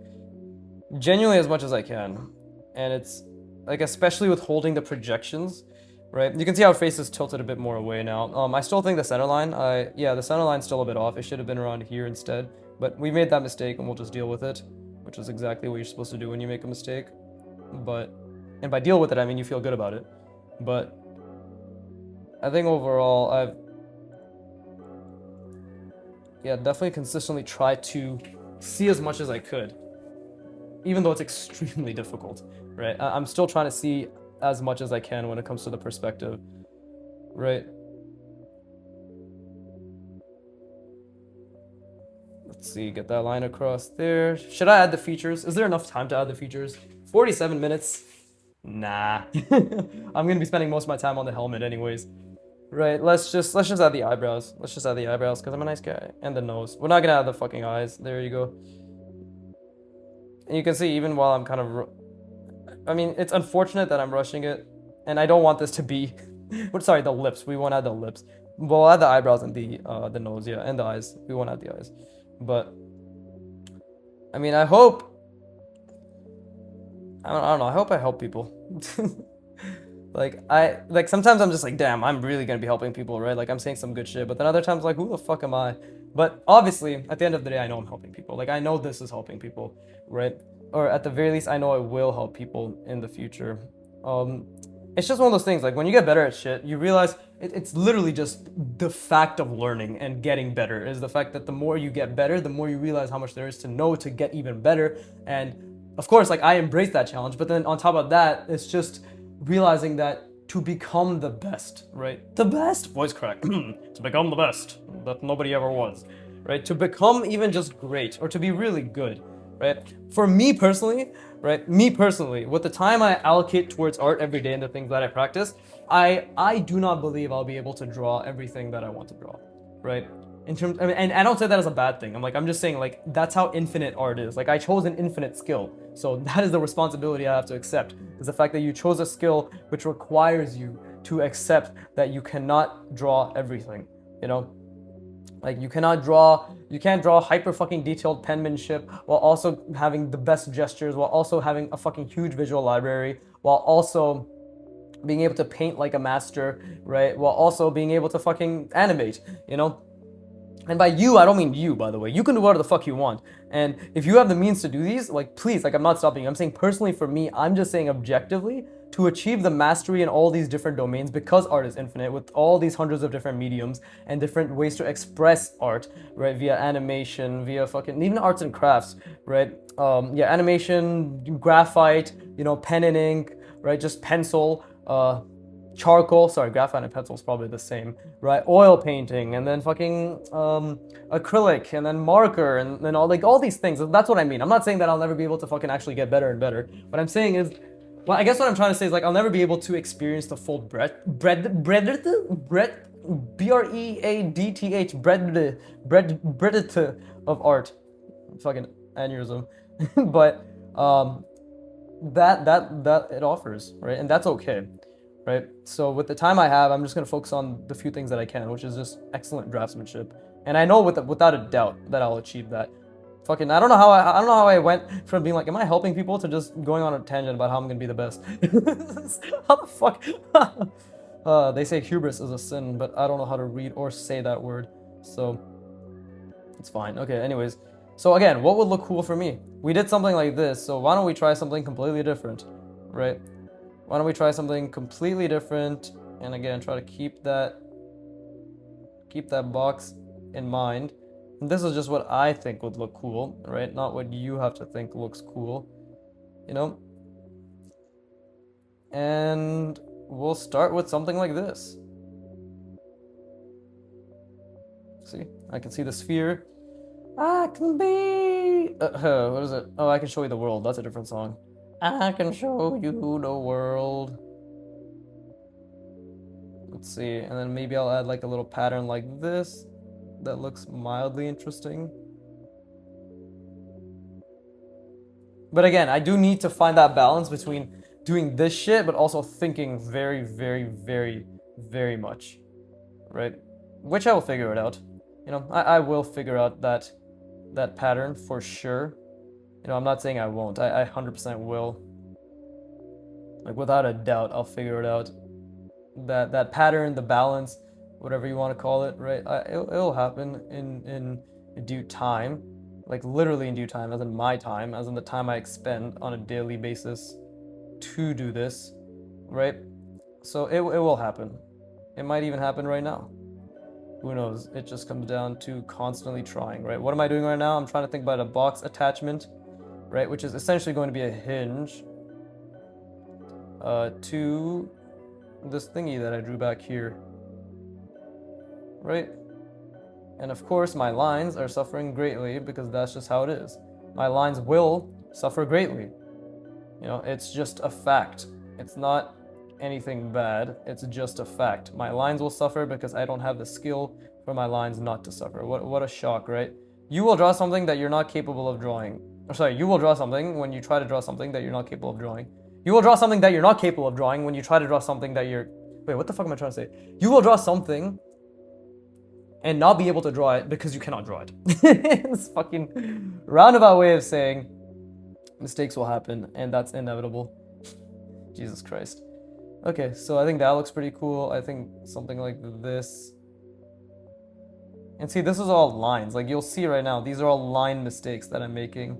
genuinely as much as I can. And it's like, especially with holding the projections, right? You can see how her face is tilted a bit more away now. I still think the center line, yeah, the center line's still a bit off. It should have been around here instead, but we made that mistake and we'll just deal with it, which is exactly what you're supposed to do when you make a mistake. And by deal with it, I mean you feel good about it. But I think overall, yeah, definitely consistently tried to see as much as I could, even though it's extremely difficult, right? I'm still trying to see as much as I can when it comes to the perspective, right? Let's see, get that line across there. Should I add the features? Is there enough time to add the features? 47 minutes. Nah. I'm gonna be spending most of my time on the helmet anyways. Right, let's just add the eyebrows. Let's just add the eyebrows because I'm a nice guy. And the nose. We're not gonna add the fucking eyes. There you go. And you can see even while I'm kind of I mean, it's unfortunate that I'm rushing it. And I don't want this to be sorry, the lips. We won't add the lips. We'll add the eyebrows and the nose, yeah, and the eyes. We won't add the eyes. But I mean, I hope I don't know. I hope I help people. Like sometimes I'm just like, damn, I'm really gonna be helping people, right? Like I'm saying some good shit, but then other times like, who the fuck am I? But obviously, at the end of the day, I know I'm helping people. Like I know this is helping people, right? Or at the very least, I know it will help people in the future. It's just one of those things. Like when you get better at shit, you realize it's literally just the fact of learning and getting better. Is the fact that the more you get better, the more you realize how much there is to know to get even better. And of course, like I embrace that challenge, but then on top of that, it's just realizing that to become the best, right? The best, voice crack, to become the best that nobody ever was, right? To become even just great or to be really good, right? For me personally, right? Me personally, with the time I allocate towards art every day and the things that I practice, I do not believe I'll be able to draw everything that I want to draw, right? In terms, I mean, and I don't say that as a bad thing. I'm just saying like that's how infinite art is. Like I chose an infinite skill, so that is the responsibility I have to accept. Is the fact that you chose a skill which requires you to accept that you cannot draw everything. You know, like you can't draw hyper fucking detailed penmanship while also having the best gestures, while also having a fucking huge visual library, while also being able to paint like a master, right? While also being able to fucking animate, you know. And by you, I don't mean you, by the way. You can do whatever the fuck you want. And if you have the means to do these, like, please, like, I'm not stopping you. I'm saying personally for me, I'm just saying objectively, to achieve the mastery in all these different domains, because art is infinite, with all these hundreds of different mediums and different ways to express art, right? Via animation, via fucking, even arts and crafts, right? Yeah, animation, graphite, you know, pen and ink, right? Just pencil, charcoal, sorry, graphite and pencil is probably the same, right? Oil painting, and then fucking acrylic, and then marker, and then all these things. That's what I mean. I'm not saying that I'll never be able to fucking actually get better and better. What I'm saying is, well, I guess what I'm trying to say is like I'll never be able to experience the full breadth, breadth, breadth of art. Fucking aneurysm, but that it offers, right? And that's okay, right? So with the time I have, I'm just gonna focus on the few things that I can, which is just excellent draftsmanship. And I know without a doubt that I'll achieve that. Fucking, I don't know how I went from being like, am I helping people, to just going on a tangent about how I'm gonna be the best. How the fuck? They say hubris is a sin, but I don't know how to read or say that word, so it's fine. Okay, anyways. So again, what would look cool for me? We did something like this, so why don't we try something completely different, right? Why don't we try something completely different, and again, try to keep that box in mind. And this is just what I think would look cool, right? Not what you have to think looks cool, you know? And we'll start with something like this. See, I can see the sphere. I can be... what is it? Oh, I can show you the world. That's a different song. I can show you the world. Let's see, and then maybe I'll add like a little pattern like this that looks mildly interesting. But again, I do need to find that balance between doing this shit but also thinking very, very, very, very much, right? Which I will figure it out. You know, I will figure out that pattern for sure. You know, I'm not saying I won't. I 100% will. Like, without a doubt, I'll figure it out. That pattern, the balance, whatever you want to call it, right? It'll happen in due time. Like, literally in due time, as in my time, as in the time I expend on a daily basis to do this, right? So it will happen. It might even happen right now. Who knows? It just comes down to constantly trying, right? What am I doing right now? I'm trying to think about a box attachment, right? Which is essentially going to be a hinge to this thingy that I drew back here, right? And of course, my lines are suffering greatly because that's just how it is. My lines will suffer greatly. You know, it's just a fact. It's not anything bad, it's just a fact. My lines will suffer because I don't have the skill for my lines not to suffer. What a shock, right? You will draw something that you're not capable of drawing. Or sorry, you will draw something when you try to draw something that you're not capable of drawing. You will draw something that you're not capable of drawing when you try to draw something that you're... Wait, what the fuck am I trying to say? You will draw something and not be able to draw it because you cannot draw it. It's fucking roundabout way of saying mistakes will happen, and that's inevitable. Jesus Christ. Okay, so I think that looks pretty cool. I think something like this. And see, this is all lines. Like, you'll see right now, these are all line mistakes that I'm making,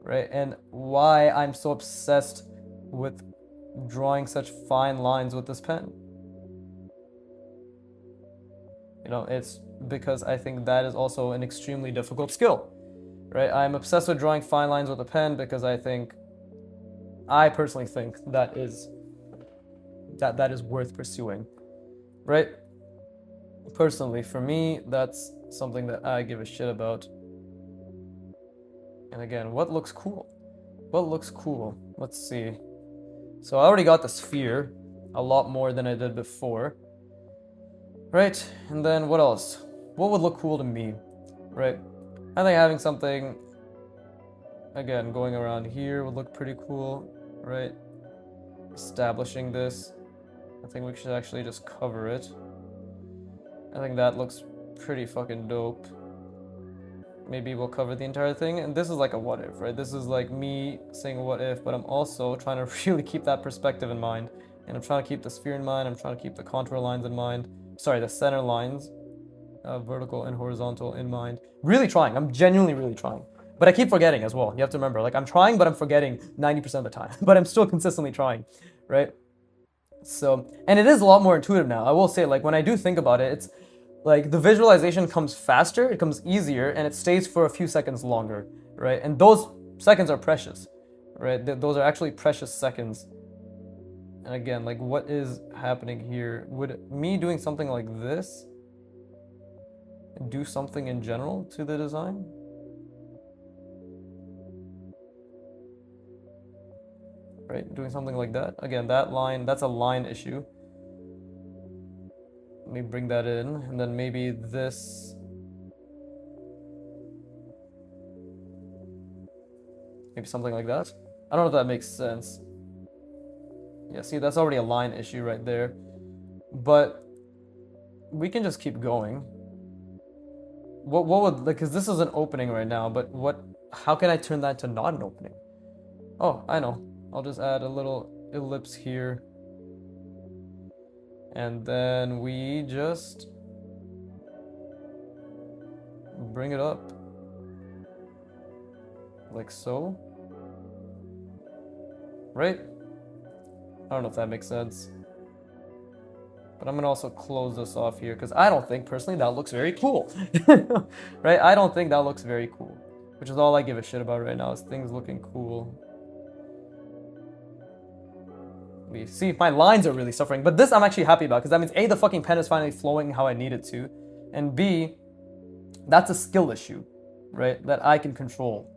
right? And why I'm so obsessed with drawing such fine lines with this pen. You know, it's because I think that is also an extremely difficult skill, right? I'm obsessed with drawing fine lines with a pen because I personally think that is worth pursuing, right? Personally, for me, that's something that I give a shit about. And again, what looks cool? What looks cool? Let's see. So I already got the sphere, a lot more than I did before, right? And then what else? What would look cool to me, right? I think having something, again, going around here would look pretty cool, right? Establishing this. I think we should actually just cover it. I think that looks pretty fucking dope. Maybe we'll cover the entire thing. And this is like a what if, right? This is like me saying what if, but I'm also trying to really keep that perspective in mind. And I'm trying to keep the sphere in mind. I'm trying to keep the contour lines in mind. Sorry, the center lines, vertical and horizontal, in mind. Really trying. I'm genuinely really trying. But I keep forgetting as well. You have to remember, like, I'm trying, but I'm forgetting 90% of the time. But I'm still consistently trying, right? So, and it is a lot more intuitive now. I will say, like, when I do think about it, it's like the visualization comes faster, it comes easier, and it stays for a few seconds longer, right? And those seconds are precious, right? Those are actually precious seconds. And again, like what is happening here? Would me doing something like this do something in general to the design? Right, doing something like that. Again, that line, that's a line issue. Let me bring that in, and then maybe this. Maybe something like that. I don't know if that makes sense. Yeah, see, that's already a line issue right there. But we can just keep going. What would, like, because this is an opening right now, but how can I turn that to not an opening? Oh, I know. I'll just add a little ellipse here. And then we just bring it up. Like so. Right? I don't know if that makes sense. But I'm gonna also close this off here because I don't think personally that looks very cool. Right? I don't think that looks very cool. Which is all I give a shit about right now, is things looking cool. We see my lines are really suffering, but this I'm actually happy about because that means A, the fucking pen is finally flowing how I need it to, and B, that's a skill issue, right? That I can control.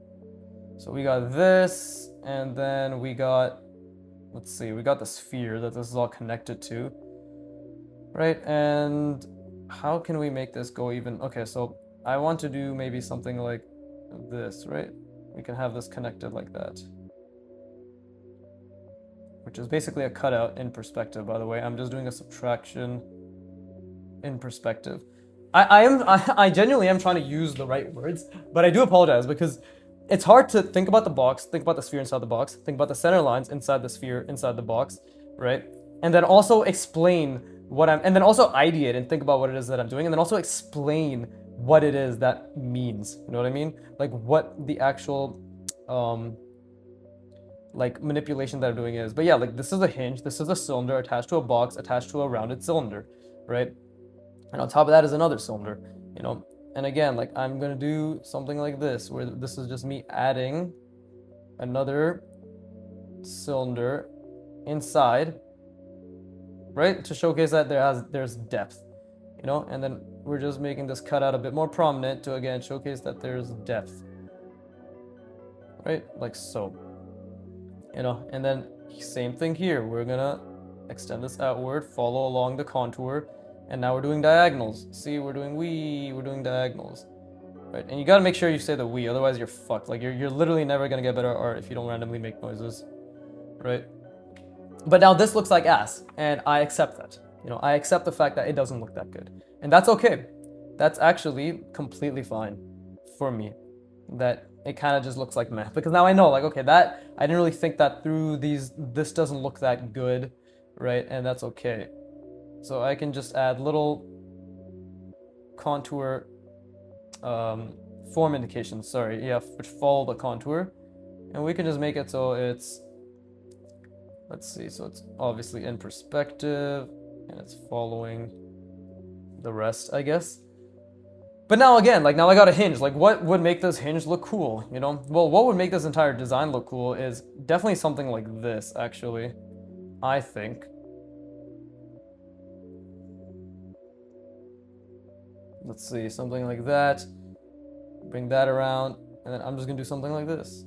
So we got this, and then we got, let's see, we got the sphere that this is all connected to, right? And how can we make this go even? Okay, so I want to do maybe something like this, right? We can have this connected like that, which is basically a cutout in perspective, by the way. I'm just doing a subtraction in perspective. I genuinely am trying to use the right words, but I do apologize because it's hard to think about the box, think about the sphere inside the box, think about the center lines inside the sphere inside the box, right? And then also explain what and then also ideate and think about what it is that I'm doing, and then also explain what it is that means. You know what I mean? Like what the actual like manipulation that I'm doing is. But yeah, like this is a hinge, this is a cylinder attached to a box, attached to a rounded cylinder, right? And on top of that is another cylinder, you know? And again, like I'm gonna do something like this, where this is just me adding another cylinder inside, right? To showcase that there's depth, you know? And then we're just making this cutout a bit more prominent to again showcase that there's depth, right? Like so. You know, and then same thing here. We're gonna extend this outward, follow along the contour, and now we're doing diagonals. See, we're doing diagonals, right? And you gotta make sure you say the we, otherwise you're fucked. Like you're literally never gonna get better art if you don't randomly make noises, right? But now this looks like ass, and I accept that. You know, I accept the fact that it doesn't look that good, and that's okay. That's actually completely fine for me. That it kind of just looks like meh, because now I know, like, okay, that I didn't really think that through. This doesn't look that good, right? And that's okay. So I can just add little contour form indications, sorry, yeah, which follow the contour, and we can just make it so it's, let's see, so it's obviously in perspective and it's following the rest, I guess. But now again, like now I got a hinge. Like what would make this hinge look cool, you know? Well, what would make this entire design look cool is definitely something like this, actually, I think. Let's see, something like that. Bring that around, and then I'm just gonna do something like this.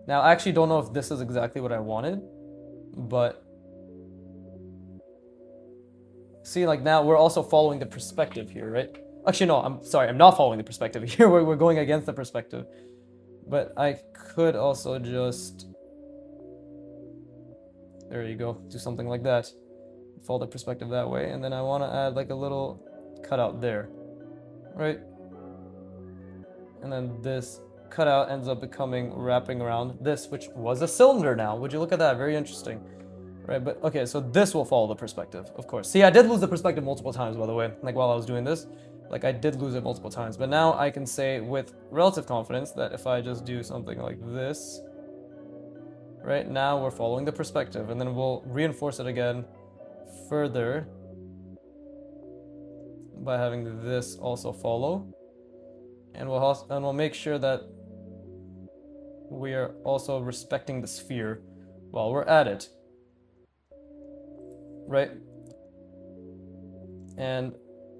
Now, I actually don't know if this is exactly what I wanted, but see, like now we're also following the perspective here, right? Actually, no, I'm sorry, I'm not following the perspective here. We're going against the perspective. But I could also just, there you go, do something like that. Follow the perspective that way, and then I want to add like a little cutout there, right? And then this cutout ends up becoming wrapping around this, which was a cylinder now. Would you look at that? Very interesting. Right, but okay, so this will follow the perspective, of course. See, I did lose the perspective multiple times, by the way, like while I was doing this. Like, I did lose it multiple times, but now I can say with relative confidence that if I just do something like this, right, now we're following the perspective, and then we'll reinforce it again further by having this also follow. And we'll make sure that we are also respecting the sphere, Well, we're at it. Right? And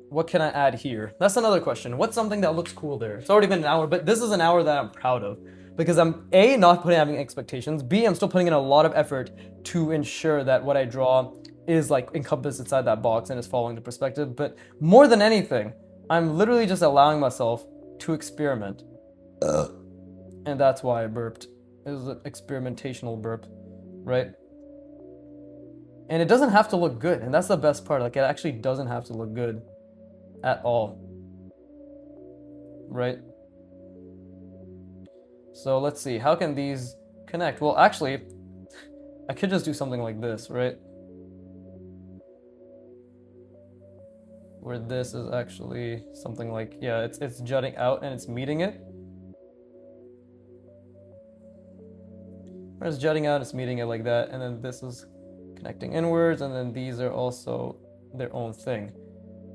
what can I add here? That's another question. What's something that looks cool there? It's already been an hour, but this is an hour that I'm proud of. Because I'm A, not having expectations. B, I'm still putting in a lot of effort to ensure that what I draw is like encompassed inside that box and is following the perspective. But more than anything, I'm literally just allowing myself to experiment. And that's why I burped. It was an experimentational burp, right? And it doesn't have to look good, and that's the best part. Like, it actually doesn't have to look good at all, right? So let's see, how can these connect? Well, actually, I could just do something like this, right? Where this is actually something like, yeah, it's jutting out and it's meeting it. Where it's jutting out, it's meeting it like that, and then this is connecting inwards, and then these are also their own thing.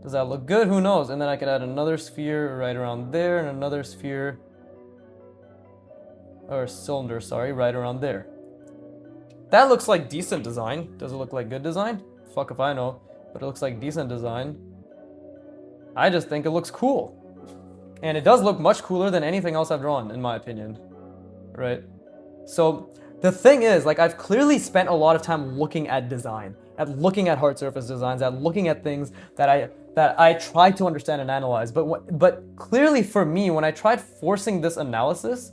Does that look good? Who knows? And then I could add another sphere right around there, and another sphere, or cylinder, sorry, right around there. That looks like decent design. Does it look like good design? Fuck if I know, but it looks like decent design. I just think it looks cool. And it does look much cooler than anything else I've drawn, in my opinion. Right? So, the thing is, like, I've clearly spent a lot of time looking at design, at looking at hard surface designs, at looking at things that I try to understand and analyze. But clearly for me, when I tried forcing this analysis,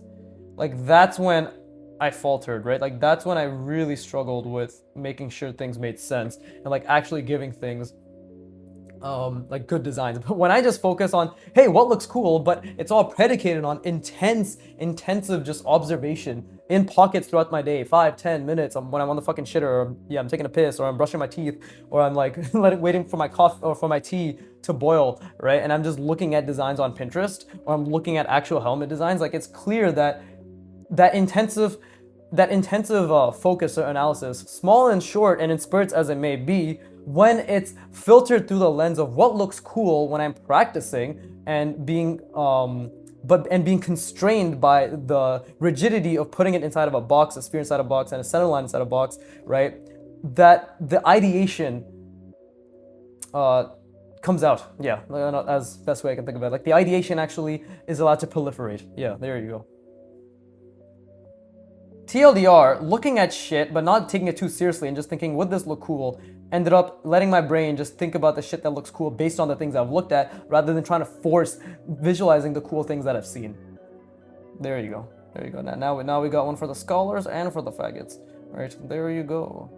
like, that's when I faltered, right? Like, that's when I really struggled with making sure things made sense and like actually giving things like good designs. But when I just focus on, hey, what looks cool, but it's all predicated on intensive just observation in pockets throughout my day, 5-10 minutes when I'm on the fucking shitter, or yeah, I'm taking a piss, or I'm brushing my teeth, or I'm like waiting for my coffee or for my tea to boil, right? And I'm just looking at designs on Pinterest, or I'm looking at actual helmet designs. Like, it's clear that intensive focus or analysis, small and short and in spurts as it may be, when it's filtered through the lens of what looks cool when I'm practicing and being being constrained by the rigidity of putting it inside of a box, a sphere inside a box, and a center line inside a box, right? That the ideation comes out, yeah, as best way I can think of it. Like, the ideation actually is allowed to proliferate. Yeah, there you go. TLDR, looking at shit but not taking it too seriously and just thinking, would this look cool, ended up letting my brain just think about the shit that looks cool based on the things I've looked at, rather than trying to force visualizing the cool things that I've seen. There you go. There you go. Now we got one for the scholars and for the faggots. All right, there you go.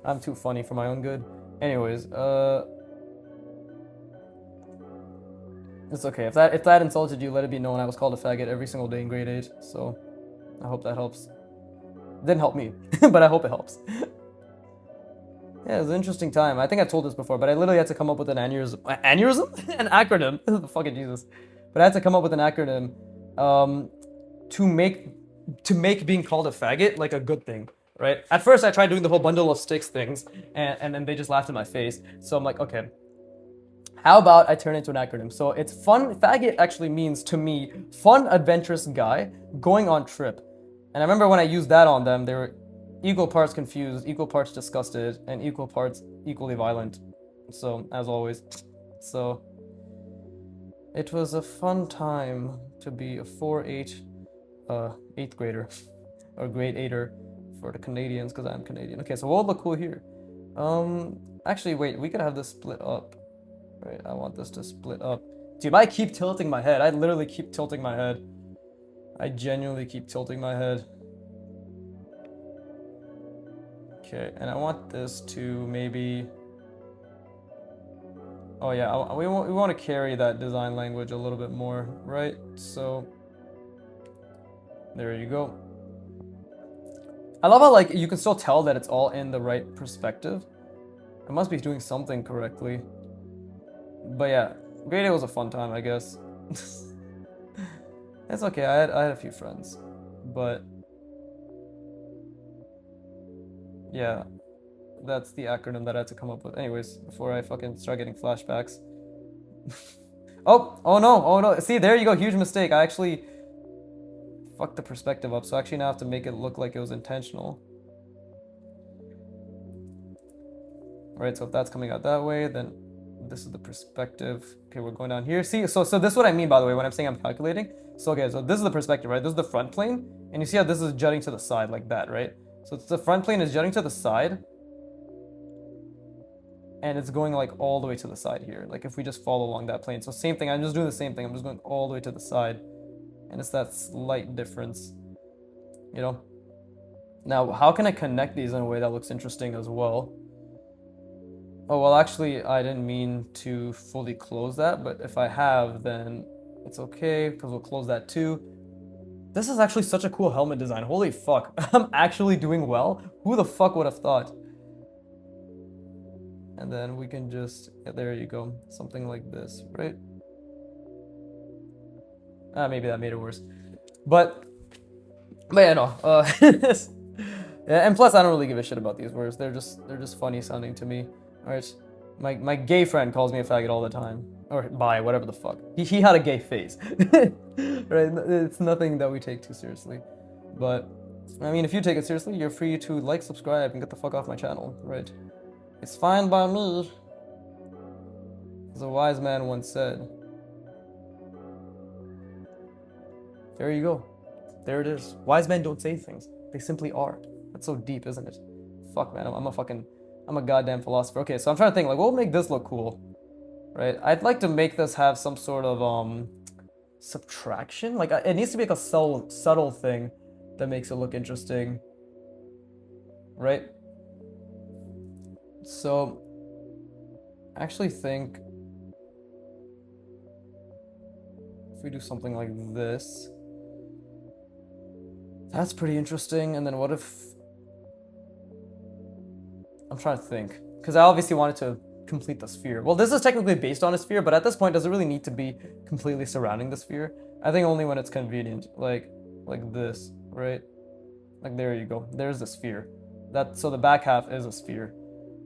I'm too funny for my own good. Anyways, it's okay. If that insulted you, let it be known I was called a faggot every single day in grade 8. So I hope that helps. Didn't help me, but I hope it helps. Yeah, it was an interesting time. I think I told this before, but I literally had to come up with an aneurysm? An acronym? Fucking Jesus. But I had to come up with an acronym to make being called a faggot like a good thing, right? At first, I tried doing the whole bundle of sticks things, and then they just laughed in my face. So I'm like, okay, how about I turn it into an acronym? So it's fun. Faggot actually means, to me, fun, adventurous guy going on trip. And I remember when I used that on them, they were equal parts confused, equal parts disgusted, and equal parts equally violent. So, as always. So, it was a fun time to be a 8th grader, or grade 8er for the Canadians, because I'm Canadian. Okay, so what would look cool here? Actually, wait, we could have this split up. Right, I want this to split up. Dude, I keep tilting my head. I literally keep tilting my head. I genuinely keep tilting my head. Okay, and I want this to maybe... Oh yeah, we want to carry that design language a little bit more, right? So, there you go. I love how, like, you can still tell that it's all in the right perspective. I must be doing something correctly. But yeah, grade 8 was a fun time, I guess. It's okay, I had a few friends. But yeah, that's the acronym that I had to come up with. Anyways, before I fucking start getting flashbacks. Oh no. See, there you go, huge mistake. I actually fucked the perspective up, so actually now I have to make it look like it was intentional. Right, so if that's coming out that way, then this is the perspective. Okay, we're going down here. See, so this is what I mean, by the way, when I'm saying I'm calculating. So, okay, so this is the perspective, right? This is the front plane, and you see how this is jutting to the side like that, right? So it's the front plane is jutting to the side, and it's going like all the way to the side here. Like if we just follow along that plane. So same thing, I'm just doing the same thing. I'm just going all the way to the side, and it's that slight difference, you know? Now, how can I connect these in a way that looks interesting as well? Oh, well, actually, I didn't mean to fully close that, but if I have, then it's okay, because we'll close that too. This is actually such a cool helmet design. Holy fuck. I'm actually doing well. Who the fuck would have thought? And then we can just, yeah, there you go. Something like this, right? Maybe that made it worse. But yeah, no. Yeah, and plus, I don't really give a shit about these words. They're just funny sounding to me. Alright, my gay friend calls me a faggot all the time, or bi, whatever the fuck. He had a gay face, right? It's nothing that we take too seriously, but I mean, if you take it seriously, you're free to like, subscribe, and get the fuck off my channel, right? It's fine by me, as a wise man once said. There you go. There it is. Wise men don't say things; they simply are. That's so deep, isn't it? Fuck, man, I'm a goddamn philosopher. Okay, so I'm trying to think, like, what would make this look cool? Right? I'd like to make this have some sort of, subtraction. Like, it needs to be like a subtle thing that makes it look interesting. Right? So, I actually think if we do something like this, that's pretty interesting. And then what if... I'm trying to think, because I obviously wanted to complete the sphere. Well, this is technically based on a sphere, but at this point, does it really need to be completely surrounding the sphere? I think only when it's convenient, like this, right? Like there you go. There's the sphere. So the back half is a sphere,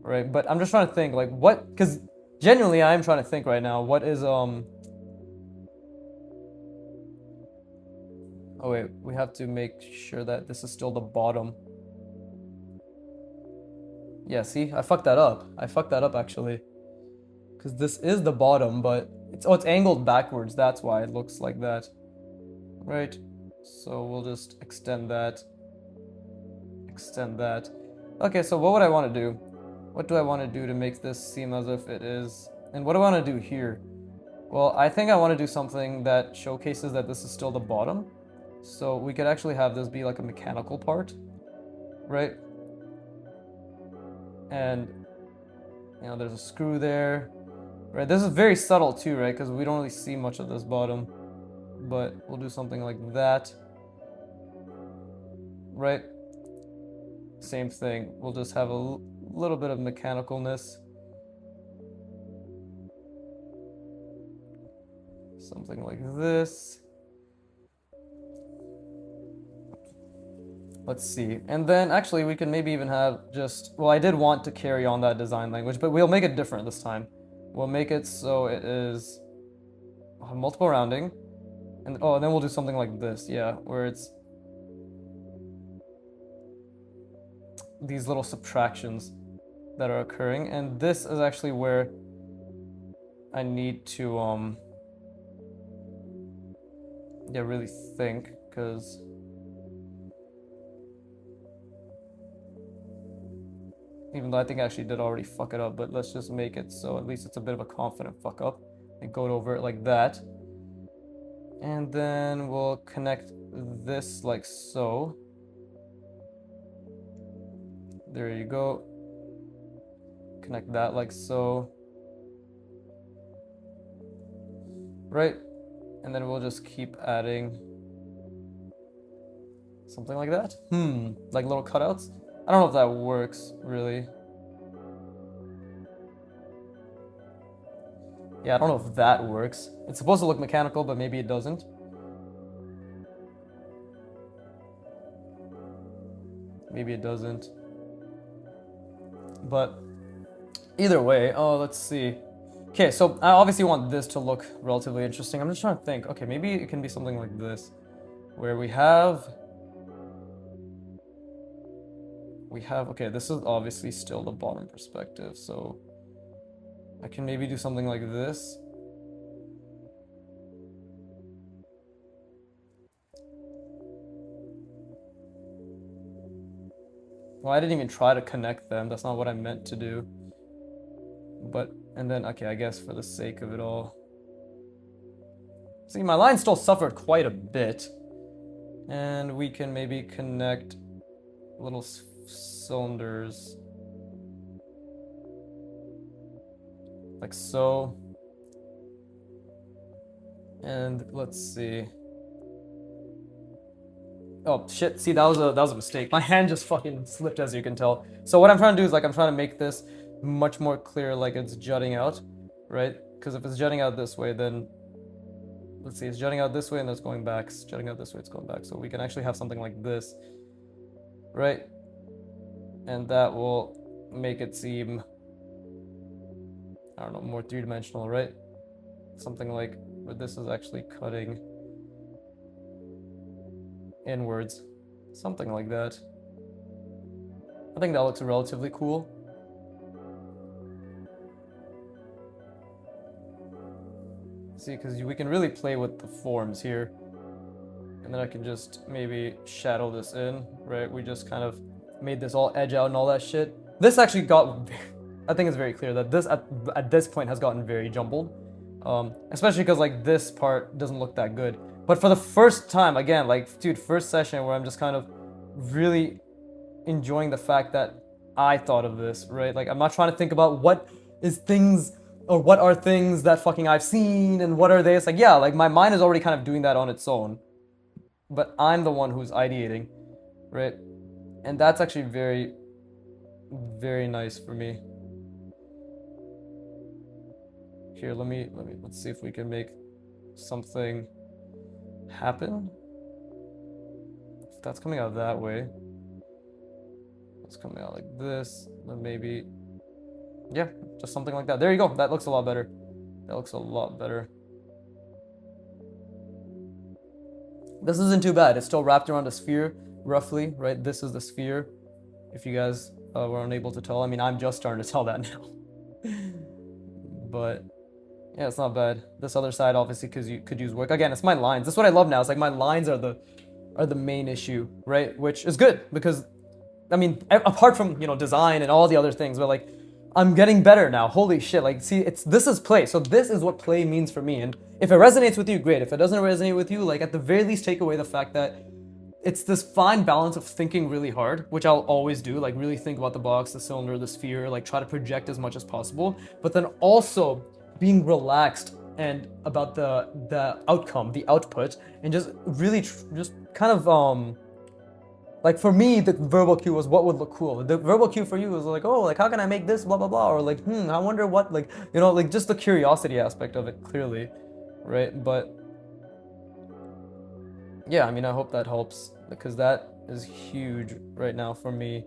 right? But I'm just trying to think, like what? Because genuinely, I am trying to think right now. What is Oh wait, we have to make sure that this is still the bottom. Yeah, see, I fucked that up. I fucked that up actually. Because this is the bottom, but it's angled backwards. That's why it looks like that. Right? So we'll just extend that. Extend that. Okay, so what would I want to do? What do I want to do to make this seem as if it is? And what do I want to do here? Well, I think I want to do something that showcases that this is still the bottom. So we could actually have this be like a mechanical part. Right? And, you know, there's a screw there, right? This is very subtle too, right? Because we don't really see much of this bottom, but we'll do something like that, right? Same thing. We'll just have a little bit of mechanicalness. Something like this. Let's see. And then actually we can maybe even have just, well, I did want to carry on that design language, but we'll make it different this time. We'll make it so it is multiple rounding. And then we'll do something like this, yeah, where it's these little subtractions that are occurring. And this is actually where I need to really think, because even though I think I actually did already fuck it up, but let's just make it so at least it's a bit of a confident fuck up. And go over it like that. And then we'll connect this like so. There you go. Connect that like so. Right? And then we'll just keep adding something like that. Like little cutouts. I don't know if that works, really. Yeah, I don't know if that works. It's supposed to look mechanical, but maybe it doesn't. Maybe it doesn't. But either way, let's see. Okay, so I obviously want this to look relatively interesting. I'm just trying to think. Okay, maybe it can be something like this. where we have, okay, this is obviously still the bottom perspective, so I can maybe do something like this. Well, I didn't even try to connect them. That's not what I meant to do. But, and then, okay, I guess for the sake of it all. See, my line still suffered quite a bit. And we can maybe connect little cylinders. Like so. And let's see. Oh shit, see, that was a mistake. My hand just fucking slipped, as you can tell. So what I'm trying to do is, like, I'm trying to make this much more clear, like it's jutting out, right? Because if it's jutting out this way, then let's see, it's jutting out this way and it's going back. It's jutting out this way, it's going back. So we can actually have something like this, right? And that will make it seem, I don't know, more three-dimensional, right? Something like where this is actually cutting inwards, something like that. I think that looks relatively cool. See, because we can really play with the forms here. And then I can just maybe shadow this in, right? We just kind of made this all edge out and all that shit. This actually got, I think it's very clear that this at this point has gotten very jumbled. Especially because like this part doesn't look that good. But for the first time, again, like, dude, first session where I'm just kind of really enjoying the fact that I thought of this, right? Like, I'm not trying to think about what is things, or what are things that fucking I've seen, and what are they. It's like, yeah, like, my mind is already kind of doing that on its own. But I'm the one who's ideating, right? And that's actually very, very nice for me. Here, let's see if we can make something happen. If that's coming out that way, it's coming out like this, then maybe, yeah, just something like that. There you go. That looks a lot better. That looks a lot better. This isn't too bad. It's still wrapped around a sphere, roughly, right? This is the sphere, if you guys were unable to tell. I mean, I'm just starting to tell that now. But yeah, it's not bad. This other side, obviously, because you could use work. Again, it's my lines. That's what I love now. It's like my lines are the main issue, right? Which is good because, I mean, apart from, you know, design and all the other things, but like, I'm getting better now. Holy shit. Like, see, this is play. So this is what play means for me. And if it resonates with you, great. If it doesn't resonate with you, like, at the very least, take away the fact that it's this fine balance of thinking really hard, which I'll always do, like really think about the box, the cylinder, the sphere, like try to project as much as possible, but then also being relaxed and about the outcome, the output, and just really just kind of like, for me, the verbal cue was what would look cool. The verbal cue for you was like, oh, like, how can I make this, blah blah blah, or like, I wonder what, like, you know, like, just the curiosity aspect of it, clearly, right? But yeah, I mean, I hope that helps, because that is huge right now for me.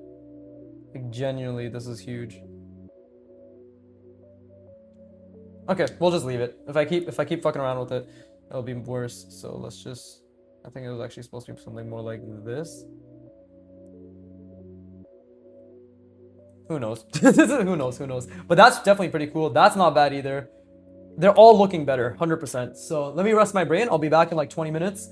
Like, genuinely, this is huge. Okay, we'll just leave it. If I keep fucking around with it, it'll be worse. So let's just, I think it was actually supposed to be something more like this. Who knows? Who knows? But that's definitely pretty cool. That's not bad either. They're all looking better, 100%. So let me rest my brain. I'll be back in like 20 minutes.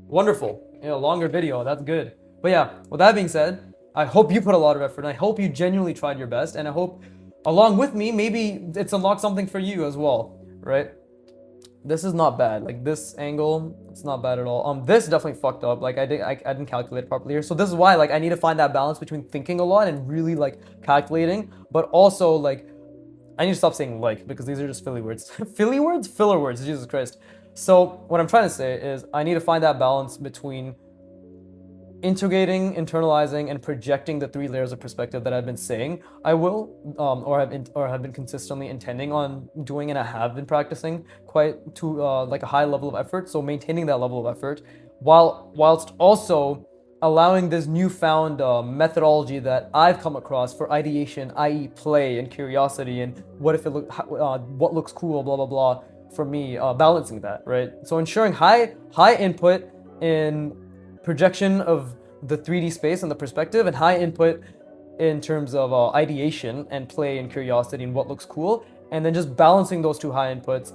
Wonderful. You know, longer video. That's good. But yeah, with that being said, I hope you put a lot of effort, and I hope you genuinely tried your best, and I hope, along with me, maybe it's unlocked something for you as well, right? This is not bad. Like, this angle, it's not bad at all. This definitely fucked up. Like, I didn't calculate it properly here. So this is why, like, I need to find that balance between thinking a lot and really, like, calculating, but also, like, I need to stop saying like, because these are just Philly words. Philly words? Filler words, Jesus Christ. So what I'm trying to say is I need to find that balance between integrating, internalizing, and projecting the 3 layers of perspective that I've been saying I will, or have been consistently intending on doing, and I have been practicing quite to like a high level of effort. So maintaining that level of effort, whilst also allowing this newfound methodology that I've come across for ideation, i.e., play and curiosity, and what if it what looks cool, blah blah blah. For me, balancing that, right? So ensuring high input, in projection of the 3D space and the perspective, and high input in terms of ideation and play and curiosity and what looks cool, and then just balancing those two high inputs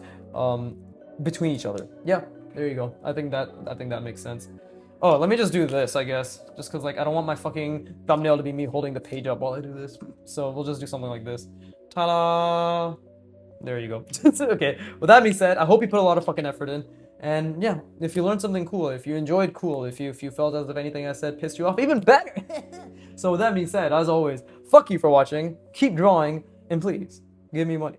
between each other. Yeah, there you go. I think that makes sense. Oh, let me just do this, I guess. Just because, like, I don't want my fucking thumbnail to be me holding the page up while I do this. So we'll just do something like this. Ta-da! There you go. Okay, with that being said, I hope you put a lot of fucking effort in. And yeah, if you learned something cool, if you enjoyed cool, if you felt as if anything I said pissed you off, even better! So with that being said, as always, fuck you for watching, keep drawing, and please, give me money.